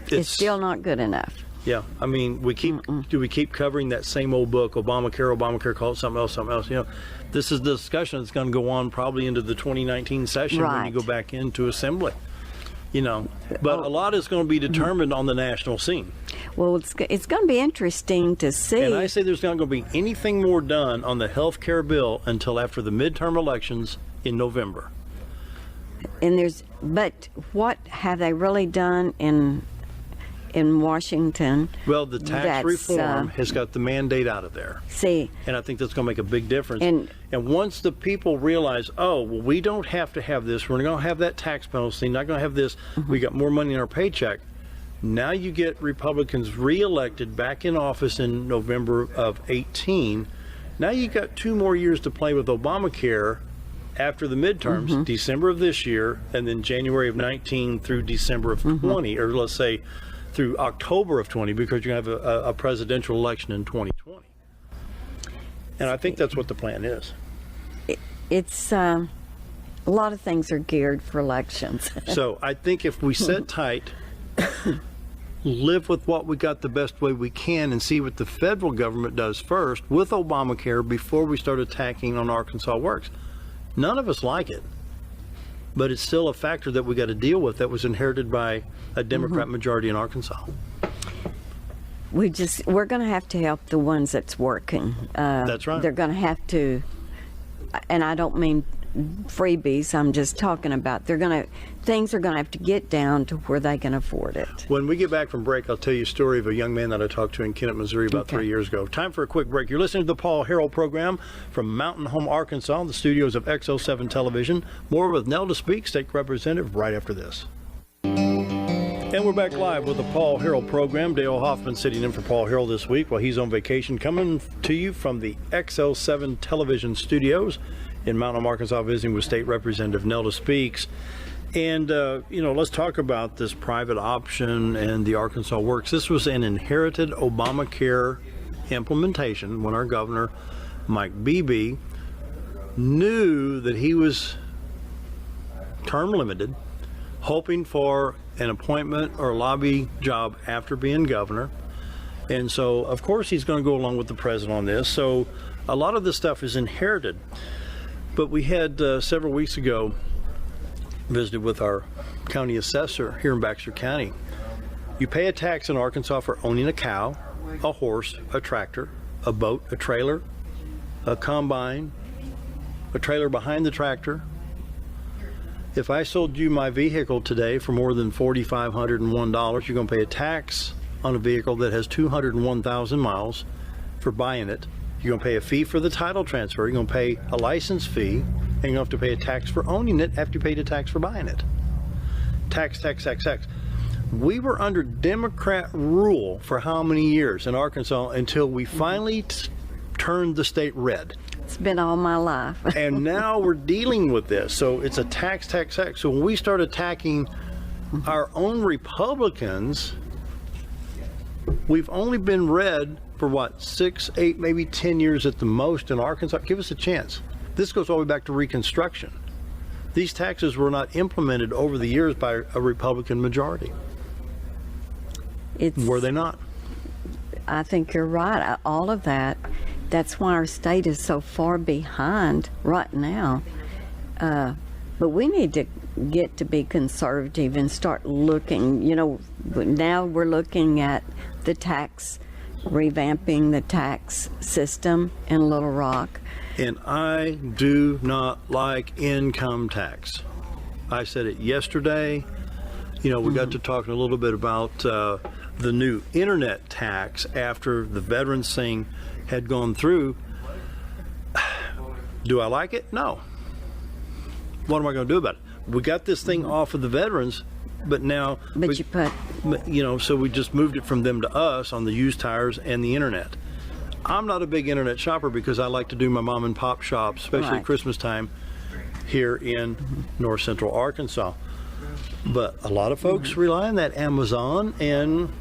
it's still not good enough. Yeah, we keep covering that same old book, Obamacare, call it something else. This is the discussion that's going to go on probably into the 2019 session when you go back into assembly. But a lot is going to be determined on the national scene. Well, it's going to be interesting to see. And I say there's not going to be anything more done on the health care bill until after the midterm elections in November. But what have they really done in Washington? Well, the tax reform has got the mandate out of there. See. And I think that's going to make a big difference. And once the people realize, we don't have to have this, we're not going to have that tax penalty, not going to have this, we got more money in our paycheck. Now you get Republicans reelected back in office in November of 18. Now you got 2 more years to play with Obamacare after the midterms, December of this year, and then January of 19 through December of 20, or let's say through October of 20, because you're going to have a presidential election in 2020. And I think that's what the plan is. It's a lot of things are geared for elections. So I think if we sit tight, live with what we got the best way we can, and see what the federal government does first with Obamacare before we start attacking on Arkansas Works. None of us like it, but it's still a factor that we got to deal with that was inherited by a Democrat majority in Arkansas. We're going to have to help the ones that's working. That's right. They're going to have to, and I don't mean freebies, I'm just talking about things are going to have to get down to where they can afford it. When we get back from break, I'll tell you a story of a young man that I talked to in Kennett, Missouri about 3 years ago. Time for a quick break. You're listening to the Paul Harrell program from Mountain Home, Arkansas, the studios of XO7 Television. More with Nelda Speak, State Representative, right after this. And we're back live with the Paul Harrell program. Dale Hoffman sitting in for Paul Harrell this week while he's on vacation, coming to you from the XO7 Television studios in Mountain Home, Arkansas, visiting with State Representative Nelda Speaks. And, let's talk about this private option and the Arkansas Works. This was an inherited Obamacare implementation when our governor, Mike Beebe, knew that he was term limited, hoping for an appointment or lobby job after being governor. And so, of course, he's going to go along with the president on this. So a lot of this stuff is inherited. But we had several weeks ago visited with our county assessor here in Baxter County. You pay a tax in Arkansas for owning a cow, a horse, a tractor, a boat, a trailer, a combine, a trailer behind the tractor. If I sold you my vehicle today for more than $4,501, you're going to pay a tax on a vehicle that has 201,000 miles for buying it. You're going to pay a fee for the title transfer. You're going to pay a license fee, and you're going to have to pay a tax for owning it after you paid a tax for buying it. Tax. We were under Democrat rule for how many years in Arkansas until we finally turned the state red? It's been all my life. And now we're dealing with this. So it's a tax. So when we start attacking our own Republicans, we've only been red for what, 6, 8, maybe 10 years at the most in Arkansas. Give us a chance. This goes all the way back to Reconstruction. These taxes were not implemented over the years by a Republican majority. Were they not? I think you're right. All of that. That's why our state is so far behind right now. But we need to get to be conservative and start looking. Now we're looking at the tax, revamping the tax system in Little Rock. And I do not like income tax. I said it yesterday. We got to talking a little bit about the new internet tax after the veterans thing had gone through. Do I like it? No. What am I going to do about it? We got this thing off of the veterans, but now... so we just moved it from them to us on the used tires and the internet. I'm not a big internet shopper because I like to do my mom and pop shops, especially at Christmas time here in north central Arkansas. But a lot of folks rely on that Amazon and,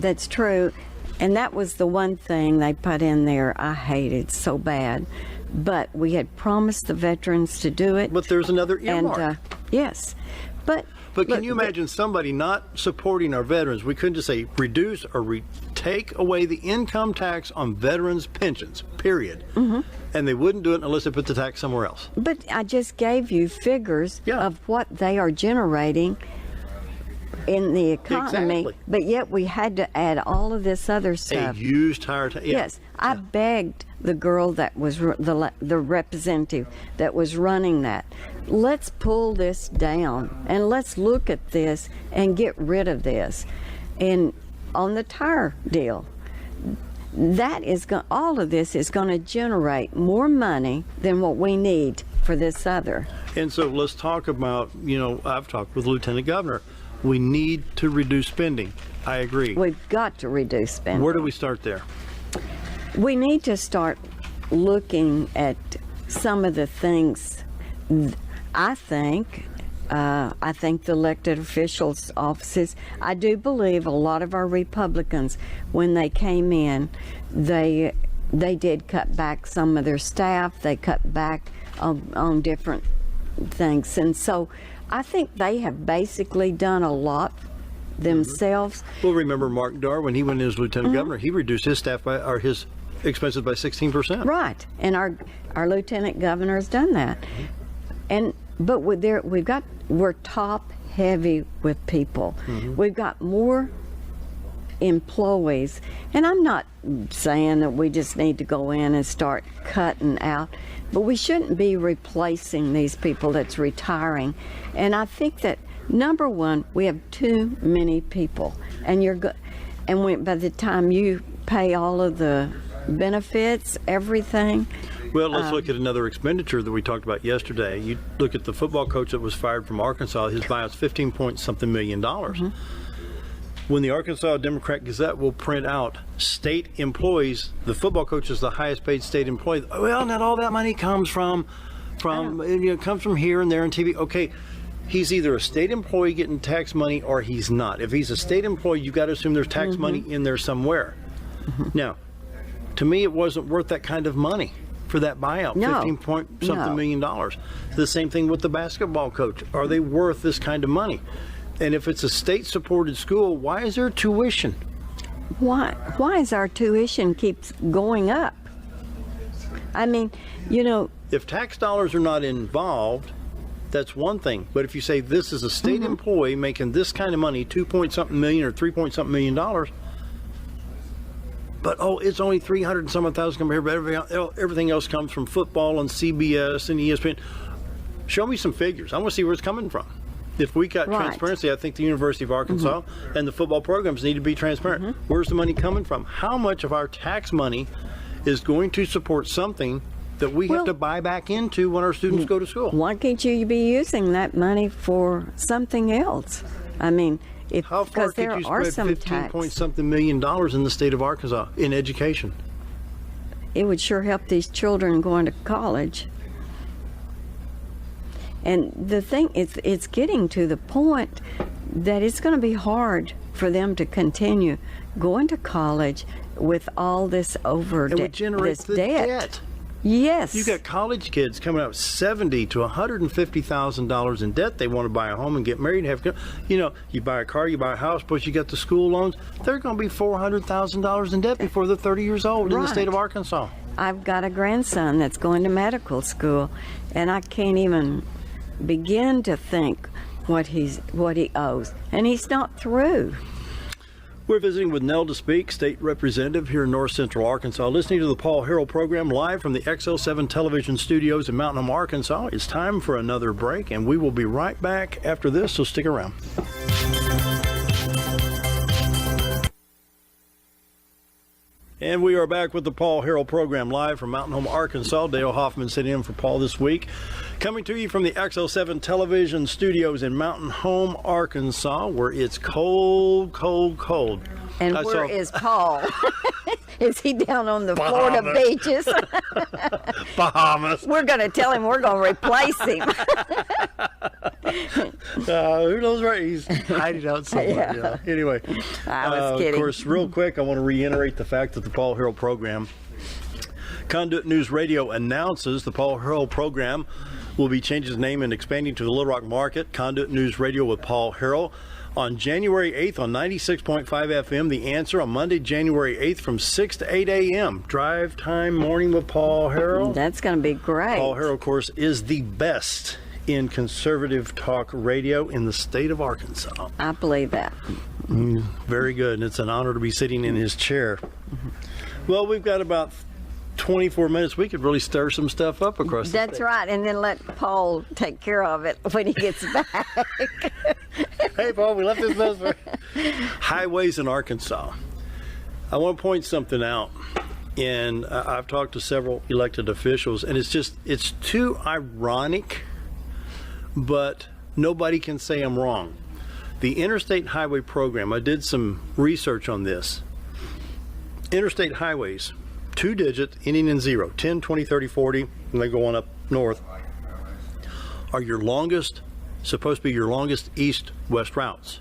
That's true. And that was the one thing they put in there I hated so bad. But we had promised the veterans to do it. But there's another earmark. And, yes. But can you imagine somebody not supporting our veterans? We couldn't just say reduce or take away the income tax on veterans' pensions, period. And they wouldn't do it unless they put the tax somewhere else. But I just gave you figures of what they are generating in the economy. Exactly. But yet we had to add all of this other stuff. A used tire. Yes. I begged the girl that was the representative that was running that. Let's pull this down and let's look at this and get rid of this. And on the tire deal, all of this is going to generate more money than what we need for this other. And so let's talk about, I've talked with Lieutenant Governor. We need to reduce spending. I agree. We've got to reduce spending. Where do we start there? We need to start looking at some of the things. I think the elected officials' offices, I do believe a lot of our Republicans, when they came in, they did cut back some of their staff. They cut back on different things. And so I think they have basically done a lot themselves. Well, remember Mark Darr, when he went in as Lieutenant Governor, he reduced his staff his expenses by 16%. Right. And our Lieutenant Governor has done that. But we're top heavy with people. We've got more employees, and I'm not saying that we just need to go in and start cutting out, but we shouldn't be replacing these people that's retiring. And I think that number one, we have too many people, and by the time you pay all of the benefits, everything. Well, let's look at another expenditure that we talked about yesterday. You look at the football coach that was fired from Arkansas, his buyout's $15-point-something million. When the Arkansas Democrat Gazette will print out state employees, the football coach is the highest paid state employee. Well, not all that money comes from comes from here and there on TV. Okay, he's either a state employee getting tax money or he's not. If he's a state employee, you've got to assume there's tax money in there somewhere. Now, to me, it wasn't worth that kind of money for that buyout, $15-point-something million. The same thing with the basketball coach. Are they worth this kind of money? And if it's a state-supported school, why is there tuition? Why is our tuition keeps going up? I mean, if tax dollars are not involved, that's one thing. But if you say this is a state employee making this kind of money, $2-point-something million or $3-point-something million, but it's only 300 and some thousand compared to everything else comes from football and CBS and ESPN. Show me some figures. I want to see where it's coming from. If we got transparency, I think the University of Arkansas and the football programs need to be transparent. Where's the money coming from? How much of our tax money is going to support something that we have to buy back into when our students go to school? Why can't you be using that money for something else? I mean, how far could you spread $15-point-something million in the state of Arkansas in education? it would sure help these children going to college. And the thing is, it's getting to the point that it's going to be hard for them to continue going to college with all this It would generate this the debt. Yes. You got college kids coming out $70,000 to $150,000 in debt. They want to buy a home and get married. You buy a car, you buy a house, plus you got the school loans. They're going to be $400,000 in debt before they're 30 years old in the state of Arkansas. I've got a grandson that's going to medical school, and I can't even begin to think what he owes, and he's not through. We're visiting with Nelda Speak, state representative here in North Central Arkansas, listening to the Paul Harrell program live from the XL7 television studios in Mountain Home, Arkansas. It's time for another break, and we will be right back after this, so stick around. And we are back with the Paul Harrell program live from Mountain Home, Arkansas. Dale Hoffman sitting in for Paul this week. Coming to you from the XL7 television studios in Mountain Home, Arkansas, where it's cold, cold, cold. And where is Paul? Is he down on the Florida beaches? Bahamas. We're going to tell him we're going to replace him. Who knows where he's hiding out somewhere. Yeah. Anyway, I was kidding. Of course, real quick, I want to reiterate the fact that the Paul Harrell program, Conduit News Radio announces the Paul Harrell program will be changing its name and expanding to the Little Rock market. Conduit News Radio with Paul Harrell on January 8th on 96.5 FM. The Answer on Monday, January 8th from 6 to 8 a.m. Drive time morning with Paul Harrell. That's going to be great. Paul Harrell, of course, is the best in conservative talk radio in the state of Arkansas. I believe that. Very good, and it's an honor to be sitting in his chair. Well, we've got about 24 minutes. We could really stir some stuff up across the That's state. right, and then let Paul take care of it when he gets back. Hey, Paul, we left this mess for highways in Arkansas. I want to point something out, and I've talked to several elected officials, and it's too ironic, but nobody can say I'm wrong. The Interstate Highway Program, I did some research on this. Interstate highways, 2-digit, ending in 0, 10, 20, 30, 40, and they go on up north, are supposed to be your longest east-west routes.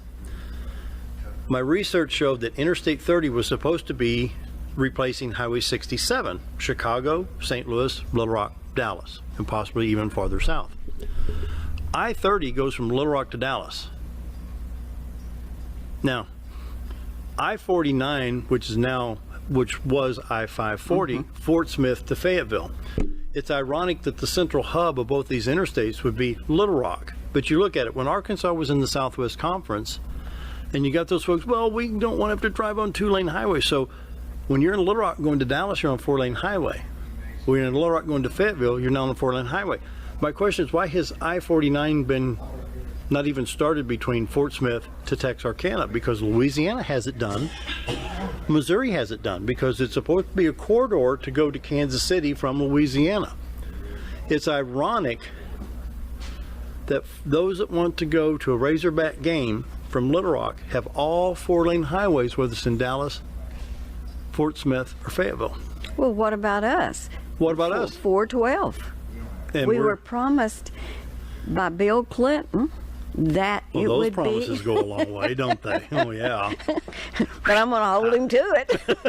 My research showed that Interstate 30 was supposed to be replacing Highway 67, Chicago, St. Louis, Little Rock, Dallas, and possibly even farther south. I-30 goes from Little Rock to Dallas. Now, I-49, which was I-540, Fort Smith to Fayetteville. It's ironic that the central hub of both these interstates would be Little Rock. But you look at it, when Arkansas was in the Southwest Conference, and you got those folks, well, we don't want to have to drive on 2-lane highways. So when you're in Little Rock going to Dallas, you're on 4-lane highway. When you're in Little Rock going to Fayetteville, you're now on a 4-lane highway. My question is, why has I-49 been not even started between Fort Smith to Texarkana? Because Louisiana has it done. Missouri has it done because it's supposed to be a corridor to go to Kansas City from Louisiana. It's ironic that those that want to go to a Razorback game from Little Rock have all 4-lane highways, whether it's in Dallas, Fort Smith, or Fayetteville. Well, what about us? What about us? 412. And We were promised by Bill Clinton that it those would promises be. go a long way, don't they? Oh, yeah. But I'm going to hold him to it.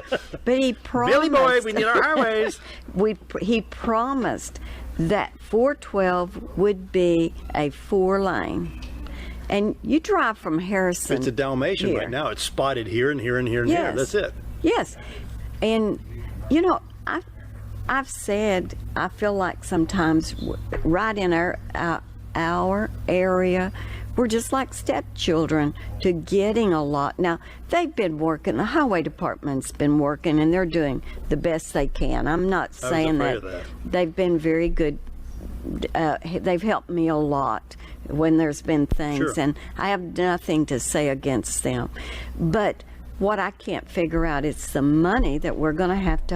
But he promised. Billy boy, we need our highways. He promised that 412 would be a 4-lane. And you drive from Harrison. It's a Dalmatian here. right now. It's spotted here and here and here and Yes. here. That's it. Yes. And, I've said, I feel like sometimes right in our area, we're just like stepchildren to getting a lot. Now, they've been working, the highway department's been working, and they're doing the best they can. I'm not saying afraid of that. They've been very good. They've helped me a lot when there's been things, Sure. and I have nothing to say against them. But what I can't figure out is the money that we're going to have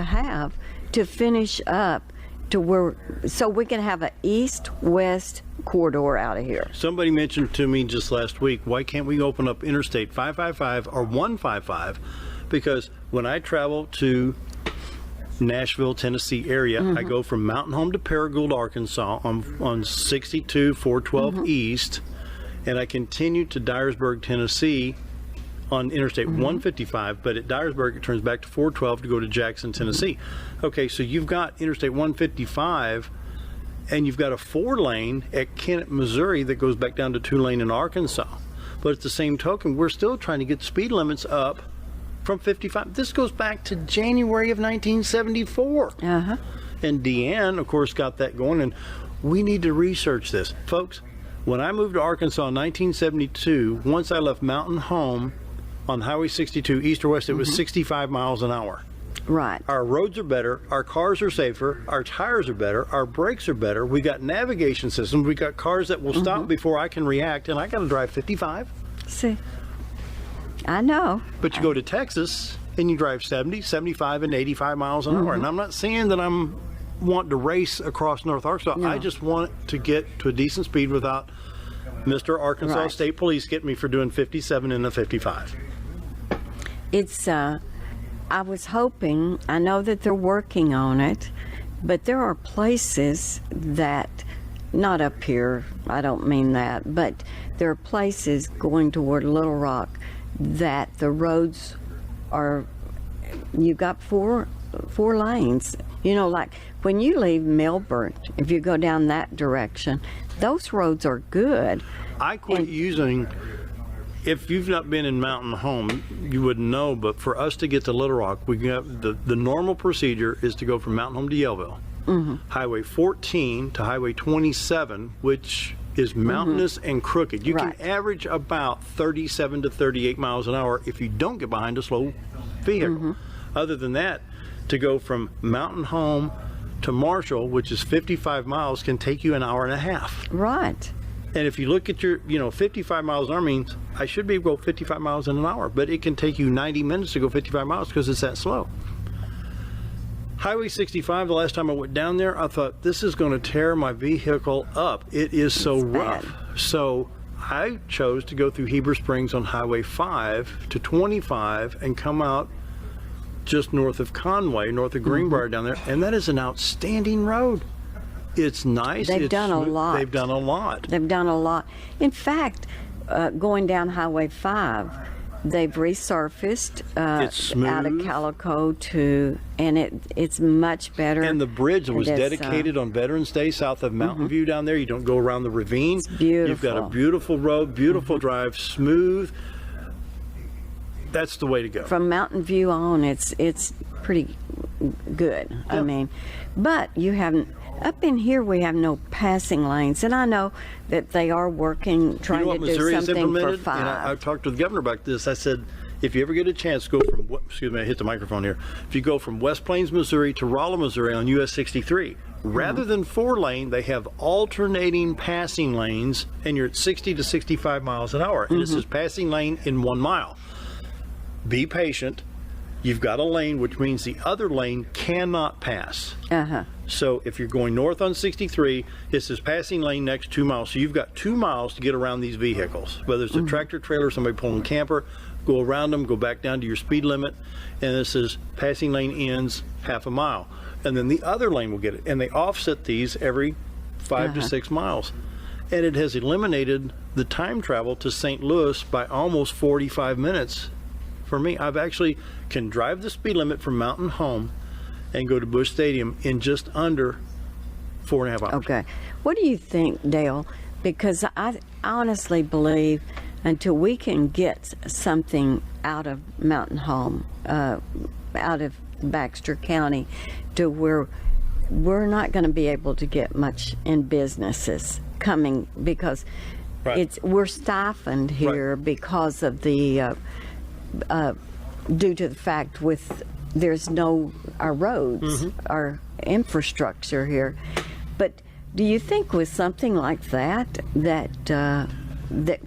to finish up to where, so we can have an east-west corridor out of here. Somebody mentioned to me just last week, why can't we open up Interstate 555 or 155? Because when I travel to Nashville, Tennessee area. I go from Mountain Home to Paragould, Arkansas on 62 412 East, and I continue to Dyersburg, Tennessee on Interstate 155, but at Dyersburg it turns back to 412 to go to Jackson, Tennessee. Okay, so you've got Interstate 155 and you've got a 4-lane at Kennett, Missouri that goes back down to 2-lane in Arkansas. But at the same token, we're still trying to get speed limits up from 55. This goes back to January of 1974. And Deanne, of course, got that going, and we need to research this. Folks, when I moved to Arkansas in 1972, once I left Mountain Home on Highway 62, east or west, it was 65 miles an hour. Right. Our roads are better, our cars are safer, our tires are better, our brakes are better, we got navigation systems, we got cars that will stop before I can react, and I got to drive 55. See, I know. But you go to Texas and you drive 70, 75, and 85 miles an hour. And I'm not saying that I'm wanting to race across North Arkansas. No. I just want to get to a decent speed without Mr. Arkansas State Police getting me for doing 57 in a 55. It's, I was hoping, I know that they're working on it, but there are places that, not up here, I don't mean that, but there are places going toward Little Rock that the roads are, you got four lanes. You know, like when you leave Milburn, if you go down that direction, those roads are good. I quit using, if you've not been in Mountain Home, you wouldn't know, but for us to get to Little Rock, we got the normal procedure is to go from Mountain Home to Yellville, Highway 14 to Highway 27, which is mountainous and crooked. You can average about 37 to 38 miles an hour if you don't get behind a slow vehicle. Other than that, to go from Mountain Home to Marshall, which is 55 miles, can take you an hour and a half. Right. And if you look at your, 55 miles an hour means I should be able to go 55 miles in an hour, but it can take you 90 minutes to go 55 miles because it's that slow. Highway 65, the last time I went down there, I thought, this is going to tear my vehicle up. It is so rough. So I chose to go through Heber Springs on Highway 5 to 25 and come out just north of Conway, north of Greenbrier down there, and that is an outstanding road. It's nice. They've done a lot. They've done a lot. They've done a lot. In fact, going down Highway 5, they've resurfaced It's smooth. out of Calico to, and it's much better. And the bridge was dedicated on Veterans Day south of Mountain View down there. You don't go around the ravine. It's beautiful. You've got a beautiful road, beautiful drive, smooth. That's the way to go. From Mountain View on, it's pretty good. Yeah. I mean, but you haven't. Up in here, we have no passing lanes, and I know that they are working, trying to do Missouri has something implemented? for 5. And I talked to the governor about this. I said, if you ever get a chance, go from, excuse me, I hit the microphone here. If you go from West Plains, Missouri to Rolla, Missouri on US 63, rather than 4-lane, they have alternating passing lanes, and you're at 60 to 65 miles an hour. And this is passing lane in 1 mile. Be patient. You've got a lane, which means the other lane cannot pass. So if you're going north on 63, this is passing lane next 2 miles. So you've got 2 miles to get around these vehicles, whether it's a tractor trailer, somebody pulling a camper, go around them, go back down to your speed limit. And this is passing lane ends half a mile. And then the other lane will get it. And they offset these every 5 to 6 miles. And it has eliminated the time travel to St. Louis by almost 45 minutes. For me, I've actually can drive the speed limit from Mountain Home and go to Busch Stadium in just under 4.5 hours. Okay. What do you think, Dale? Because I honestly believe until we can get something out of Mountain Home, out of Baxter County, to where we're not going to be able to get much in businesses coming, because we're stifled here because of the due to the fact there's no our roads, our infrastructure here. But do you think with something like that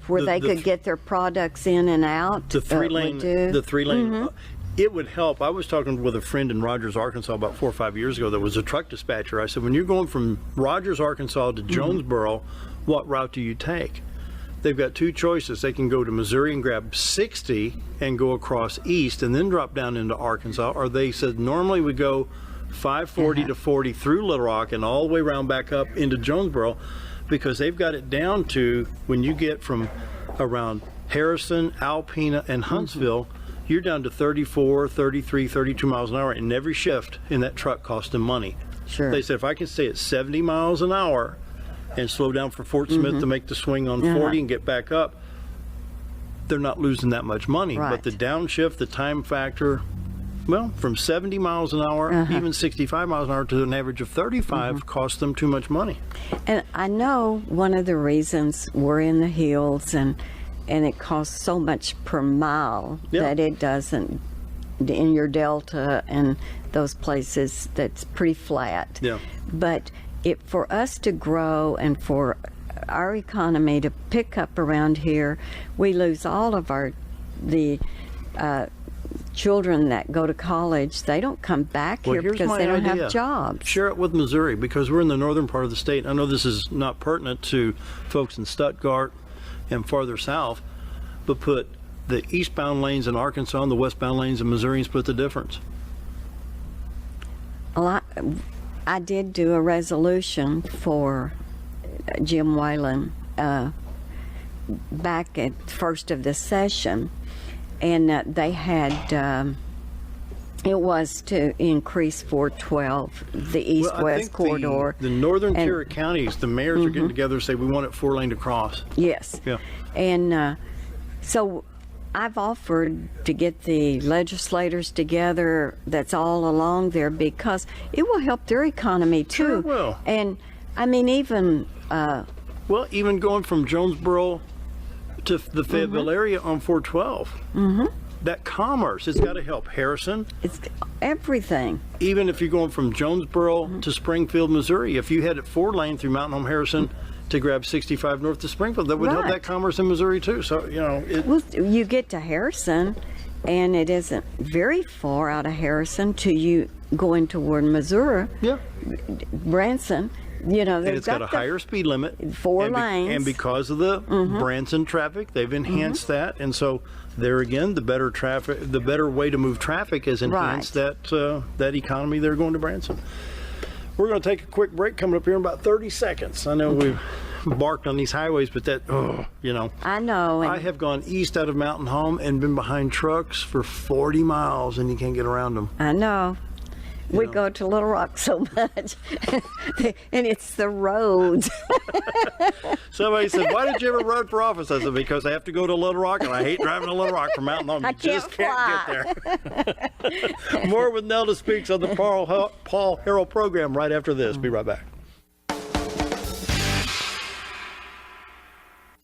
where they could get their products in and out, the 3-lane, it would help. I was talking with a friend in Rogers, Arkansas about 4 or 5 years ago that was a truck dispatcher. I said, when you're going from Rogers, Arkansas to Jonesboro, what route do you take? They've got 2 choices. They can go to Missouri and grab 60 and go across east and then drop down into Arkansas, or they said normally we go 540 to 40 through Little Rock and all the way around back up into Jonesboro, because they've got it down to when you get from around Harrison, Alpena, and Huntsville, you're down to 34, 33, 32 miles an hour, and every shift in that truck cost them money. Sure. They said, if I can stay at 70 miles an hour and slow down for Fort Smith to make the swing on 40 and get back up, they're not losing that much money. Right. But the downshift, the time factor, well, from 70 miles an hour, even 65 miles an hour to an average of 35 costs them too much money. And I know one of the reasons we're in the hills and it costs so much per mile that it doesn't in your delta and those places that's pretty flat. Yeah. But for us to grow and for our economy to pick up around here, we lose all of the children that go to college. They don't come back here Here's because my they don't idea. have jobs. Share it with Missouri, because we're in the northern part of the state. I know this is not pertinent to folks in Stuttgart and farther south, but put the eastbound lanes in Arkansas and the westbound lanes in Missouri and split the difference. I did do a resolution for Jim Whalen back at first of the session, and they had it was to increase 412, the east-west corridor. The northern tier of counties, the mayors are getting together and say we want it 4-lane to cross. Yes. Yeah. And so I've offered to get the legislators together that's all along there, because it will help their economy too. Sure it will. And I mean, even well, even going from Jonesboro to the Fayetteville area on 412, that commerce, it's got to help Harrison. it's everything. Even if you're going from Jonesboro to Springfield, Missouri, if you had it 4-lane through Mountain Home Harrison to grab 65 north to Springfield, that would help Right. that commerce in Missouri too. So, you know, Well, you get to Harrison, and it isn't very far out of Harrison to you going toward Missouri, yeah. Branson. You know, And they've it's got a the higher speed limit. 4 and lanes. And because of the Branson traffic, they've enhanced that. And so there again, the better way to move traffic is enhance that economy there going to Branson. We're going to take a quick break coming up here in about 30 seconds. I know we've barked on these highways, but you know. I know. And I have gone east out of Mountain Home and been behind trucks for 40 miles and you can't get around them. I know. We go to Little Rock so much, and it's the roads. Somebody said, "Why did you ever run for office?" I said, "Because I have to go to Little Rock, and I hate driving to Little Rock from Mountain Home. You just can't get there." More with Nelda Speaks on the Paul Harrell program right after this. Be right back.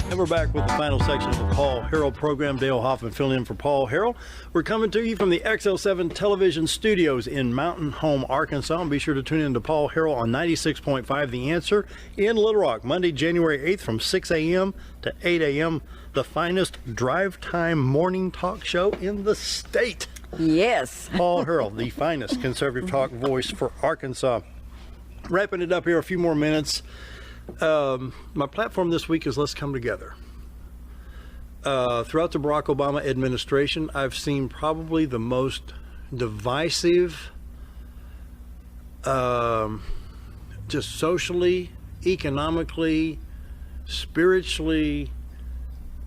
And we're back with the final section of the Paul Harrell program. Dale Hoffman filling in for Paul Harrell. We're coming to you from the XL7 television studios in Mountain Home, Arkansas. And be sure to tune in to Paul Harrell on 96.5 The Answer in Little Rock, Monday, January 8th from 6 a.m. to 8 a.m. The finest drive time morning talk show in the state. Yes. Paul Harrell, the finest conservative talk voice for Arkansas. Wrapping it up here, a few more minutes. My platform this week is Let's Come Together. Throughout the Barack Obama administration, I've seen probably the most divisive, just socially, economically, spiritually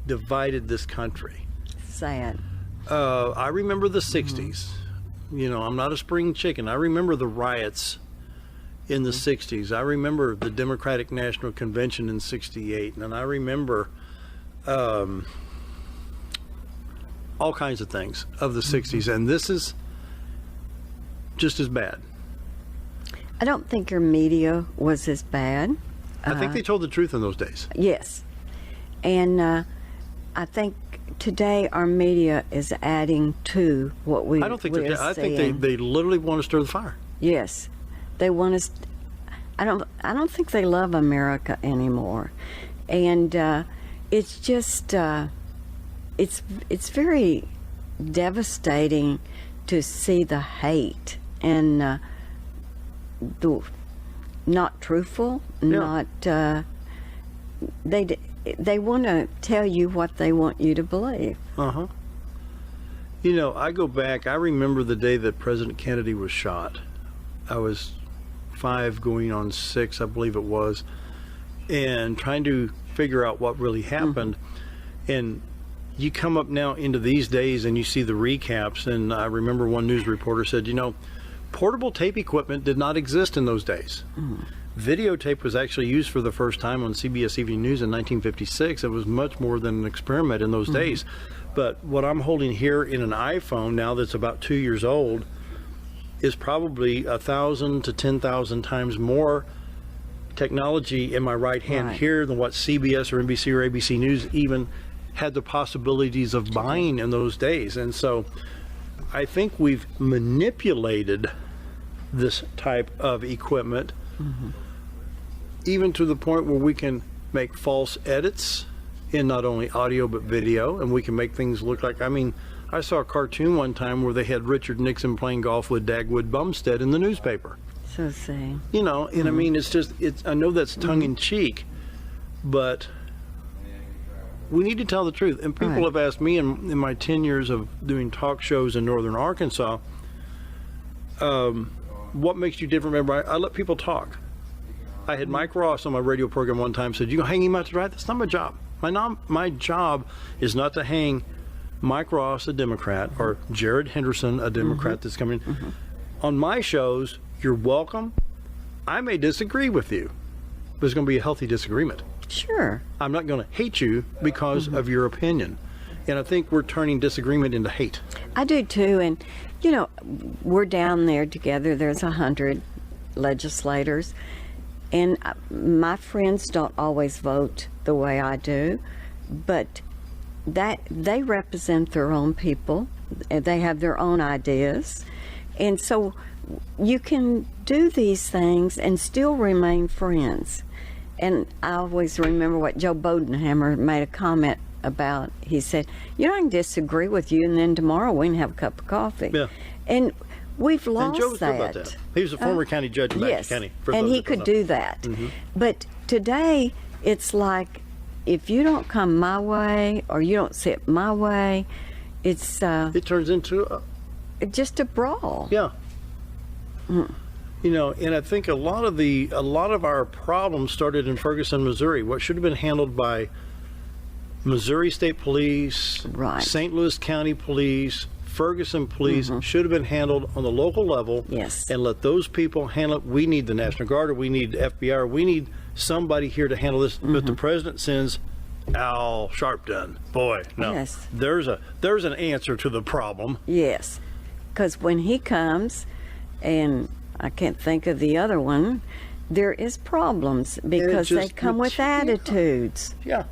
divided this country. Sad. I remember the 60s. You know, I'm not a spring chicken. I remember the riots in the 60s. I remember the Democratic National Convention in 68, and I remember all kinds of things of the 60s, and this is just as bad. I don't think your media was as bad. I think they told the truth in those days. Yes. And I think today our media is adding to what we I don't think we're I seeing. think they literally want to stir the fire. Yes. They want us. I don't think they love America anymore, and it's just it's very devastating to see the hate and the not truthful, not they want to tell you what they want you to believe. Uh-huh. You know, I go back, I remember the day that President Kennedy was shot. I was 5 going on 6, I believe it was, and trying to figure out what really happened. And you come up now into these days and you see the recaps, and I remember one news reporter said, you know, portable tape equipment did not exist in those days. Videotape was actually used for the first time on CBS Evening News in 1956. It was much more than an experiment in those days. But what I'm holding here in an iPhone now that's about 2 years old is probably 1,000 to 10,000 times more technology in my right hand here than what CBS or NBC or ABC News even had the possibilities of buying in those days. And so I think we've manipulated this type of equipment even to the point where we can make false edits in not only audio but video, and we can make things look like, I mean, I saw a cartoon one time where they had Richard Nixon playing golf with Dagwood Bumstead in the newspaper. So say. You know, and I mean, it's I know that's tongue in cheek, but we need to tell the truth. And people have asked me in my 10 years of doing talk shows in northern Arkansas, what makes you different? Remember, I let people talk. I had Mike Ross on my radio program one time, said, you gonna hang him out to dry? That's not my job. My job is not to hang Mike Ross, a Democrat, or Jared Henderson, a Democrat that's coming. On my shows, you're welcome. I may disagree with you, but it's going to be a healthy disagreement. Sure. I'm not going to hate you because of your opinion. And I think we're turning disagreement into hate. I do too. And, you know, we're down there together. There's 100 legislators. And my friends don't always vote the way I do, but that they represent their own people. They have their own ideas. And so you can do these things and still remain friends. And I always remember what Joe Bodenhammer made a comment about. He said, you know, I can disagree with you, and then tomorrow we can have a cup of coffee. Yeah. And we've lost And Joe was that. good about that. He was a former county judge in Baxter County. For and those he that could don't know. do that. But today, it's like, if you don't come my way or you don't sit my way, it's It turns into just a brawl. yeah. You know, and I think a lot of our problems started in Ferguson, Missouri. What should have been handled by Missouri State Police, Right. St. Louis County Police, Ferguson Police should have been handled on the local level. Yes. And let those people handle it. We need the National Guard, or we need FBI, or we need somebody here to handle this. But the president sends Al Sharpton. Boy, no. Yes. There's an answer to the problem. Yes. Because when he comes, and I can't think of the other one, there is problems because they come with attitudes. Yeah.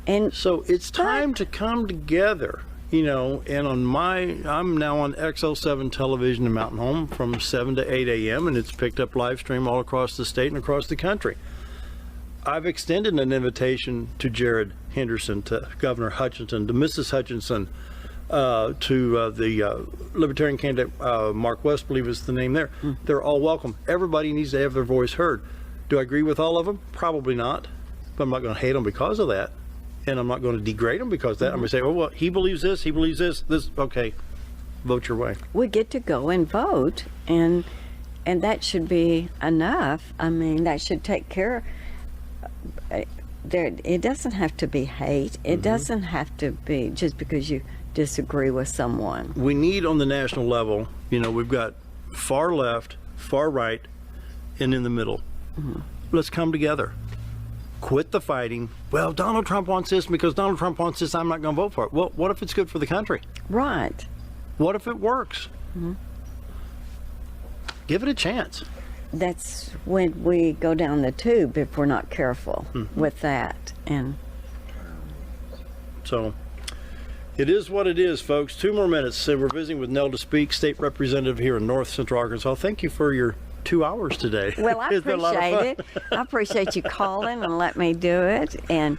And So it's time to come together, you know, and I'm now on XL7 television in Mountain Home from 7 to 8 a.m. and it's picked up live stream all across the state and across the country. I've extended an invitation to Jared Henderson, to Governor Hutchinson, to Mrs. Hutchinson, to the Libertarian candidate, Mark West, I believe is the name there. They're all welcome. Everybody needs to have their voice heard. Do I agree with all of them? Probably not. But I'm not going to hate them because of that. And I'm not going to degrade them because of that. I'm going to say, oh, well, he believes this, this, okay, vote your way. we get to go and vote, and that should be enough. I mean, that should take care. It doesn't have to be hate. It doesn't have to be just because you disagree with someone. We need on the national level, you know, we've got far left, far right, and in the middle. Let's come together. Quit the fighting. Well, Donald Trump wants this, because Donald Trump wants this, I'm not going to vote for it. Well, what if it's good for the country? Right. What if it works? Give it a chance. That's when we go down the tube if we're not careful with that. And So it is what it is, folks. 2 more minutes. We're visiting with Nelda Speak, state representative here in North Central Arkansas. Thank you for your 2 hours today. well, I It's been a lot of appreciate fun. it. I appreciate you calling and let me do it. And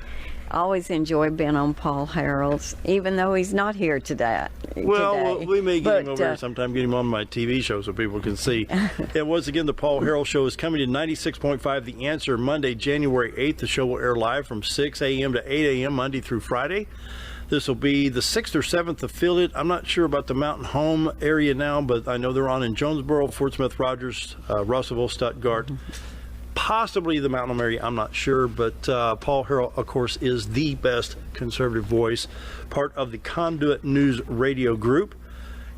I always enjoy being on Paul Harrell's, even though he's not here today. Well, we may get him over But, here sometime, get him on my TV show so people can see. And once again, the Paul Harrell Show is coming to 96.5 The Answer Monday, January 8th. The show will air live from 6 a.m. to 8 a.m. Monday through Friday. This will be the 6th or 7th affiliate. I'm not sure about the Mountain Home area now, but I know they're on in Jonesboro, Fort Smith, Rogers, Russellville, Stuttgart. Possibly the Mountain Home area, I'm not sure, but Paul Harrell, of course, is the best conservative voice, part of the Conduit News Radio Group,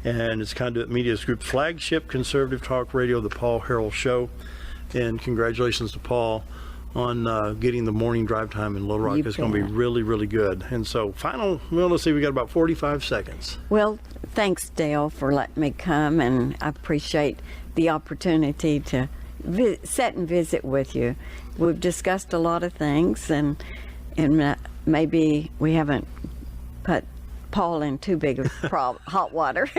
and it's Conduit Media's group flagship conservative talk radio, The Paul Harrell Show. And congratulations to Paul on getting the morning drive time in Little Rock. It's going to be really, really good. And so let's see, we got about 45 seconds. Well, thanks, Dale, for letting me come, and I appreciate the opportunity to sit and visit with you. We've discussed a lot of things, and maybe we haven't put Paul in too big of hot water.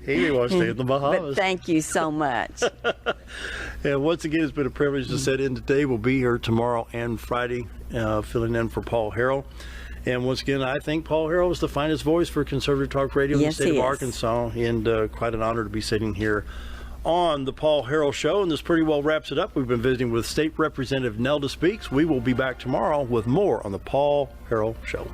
He wants to stay in the Bahamas. But thank you so much. And once again, it's been a privilege to sit in today. We'll be here tomorrow and Friday, filling in for Paul Harrell. And once again, I think Paul Harrell is the finest voice for conservative talk radio in the state of Arkansas, and quite an honor to be sitting here on the Paul Harrell Show. And this pretty well wraps it up. We've been visiting with State Representative Nelda Speaks. We will be back tomorrow with more on the Paul Harrell Show.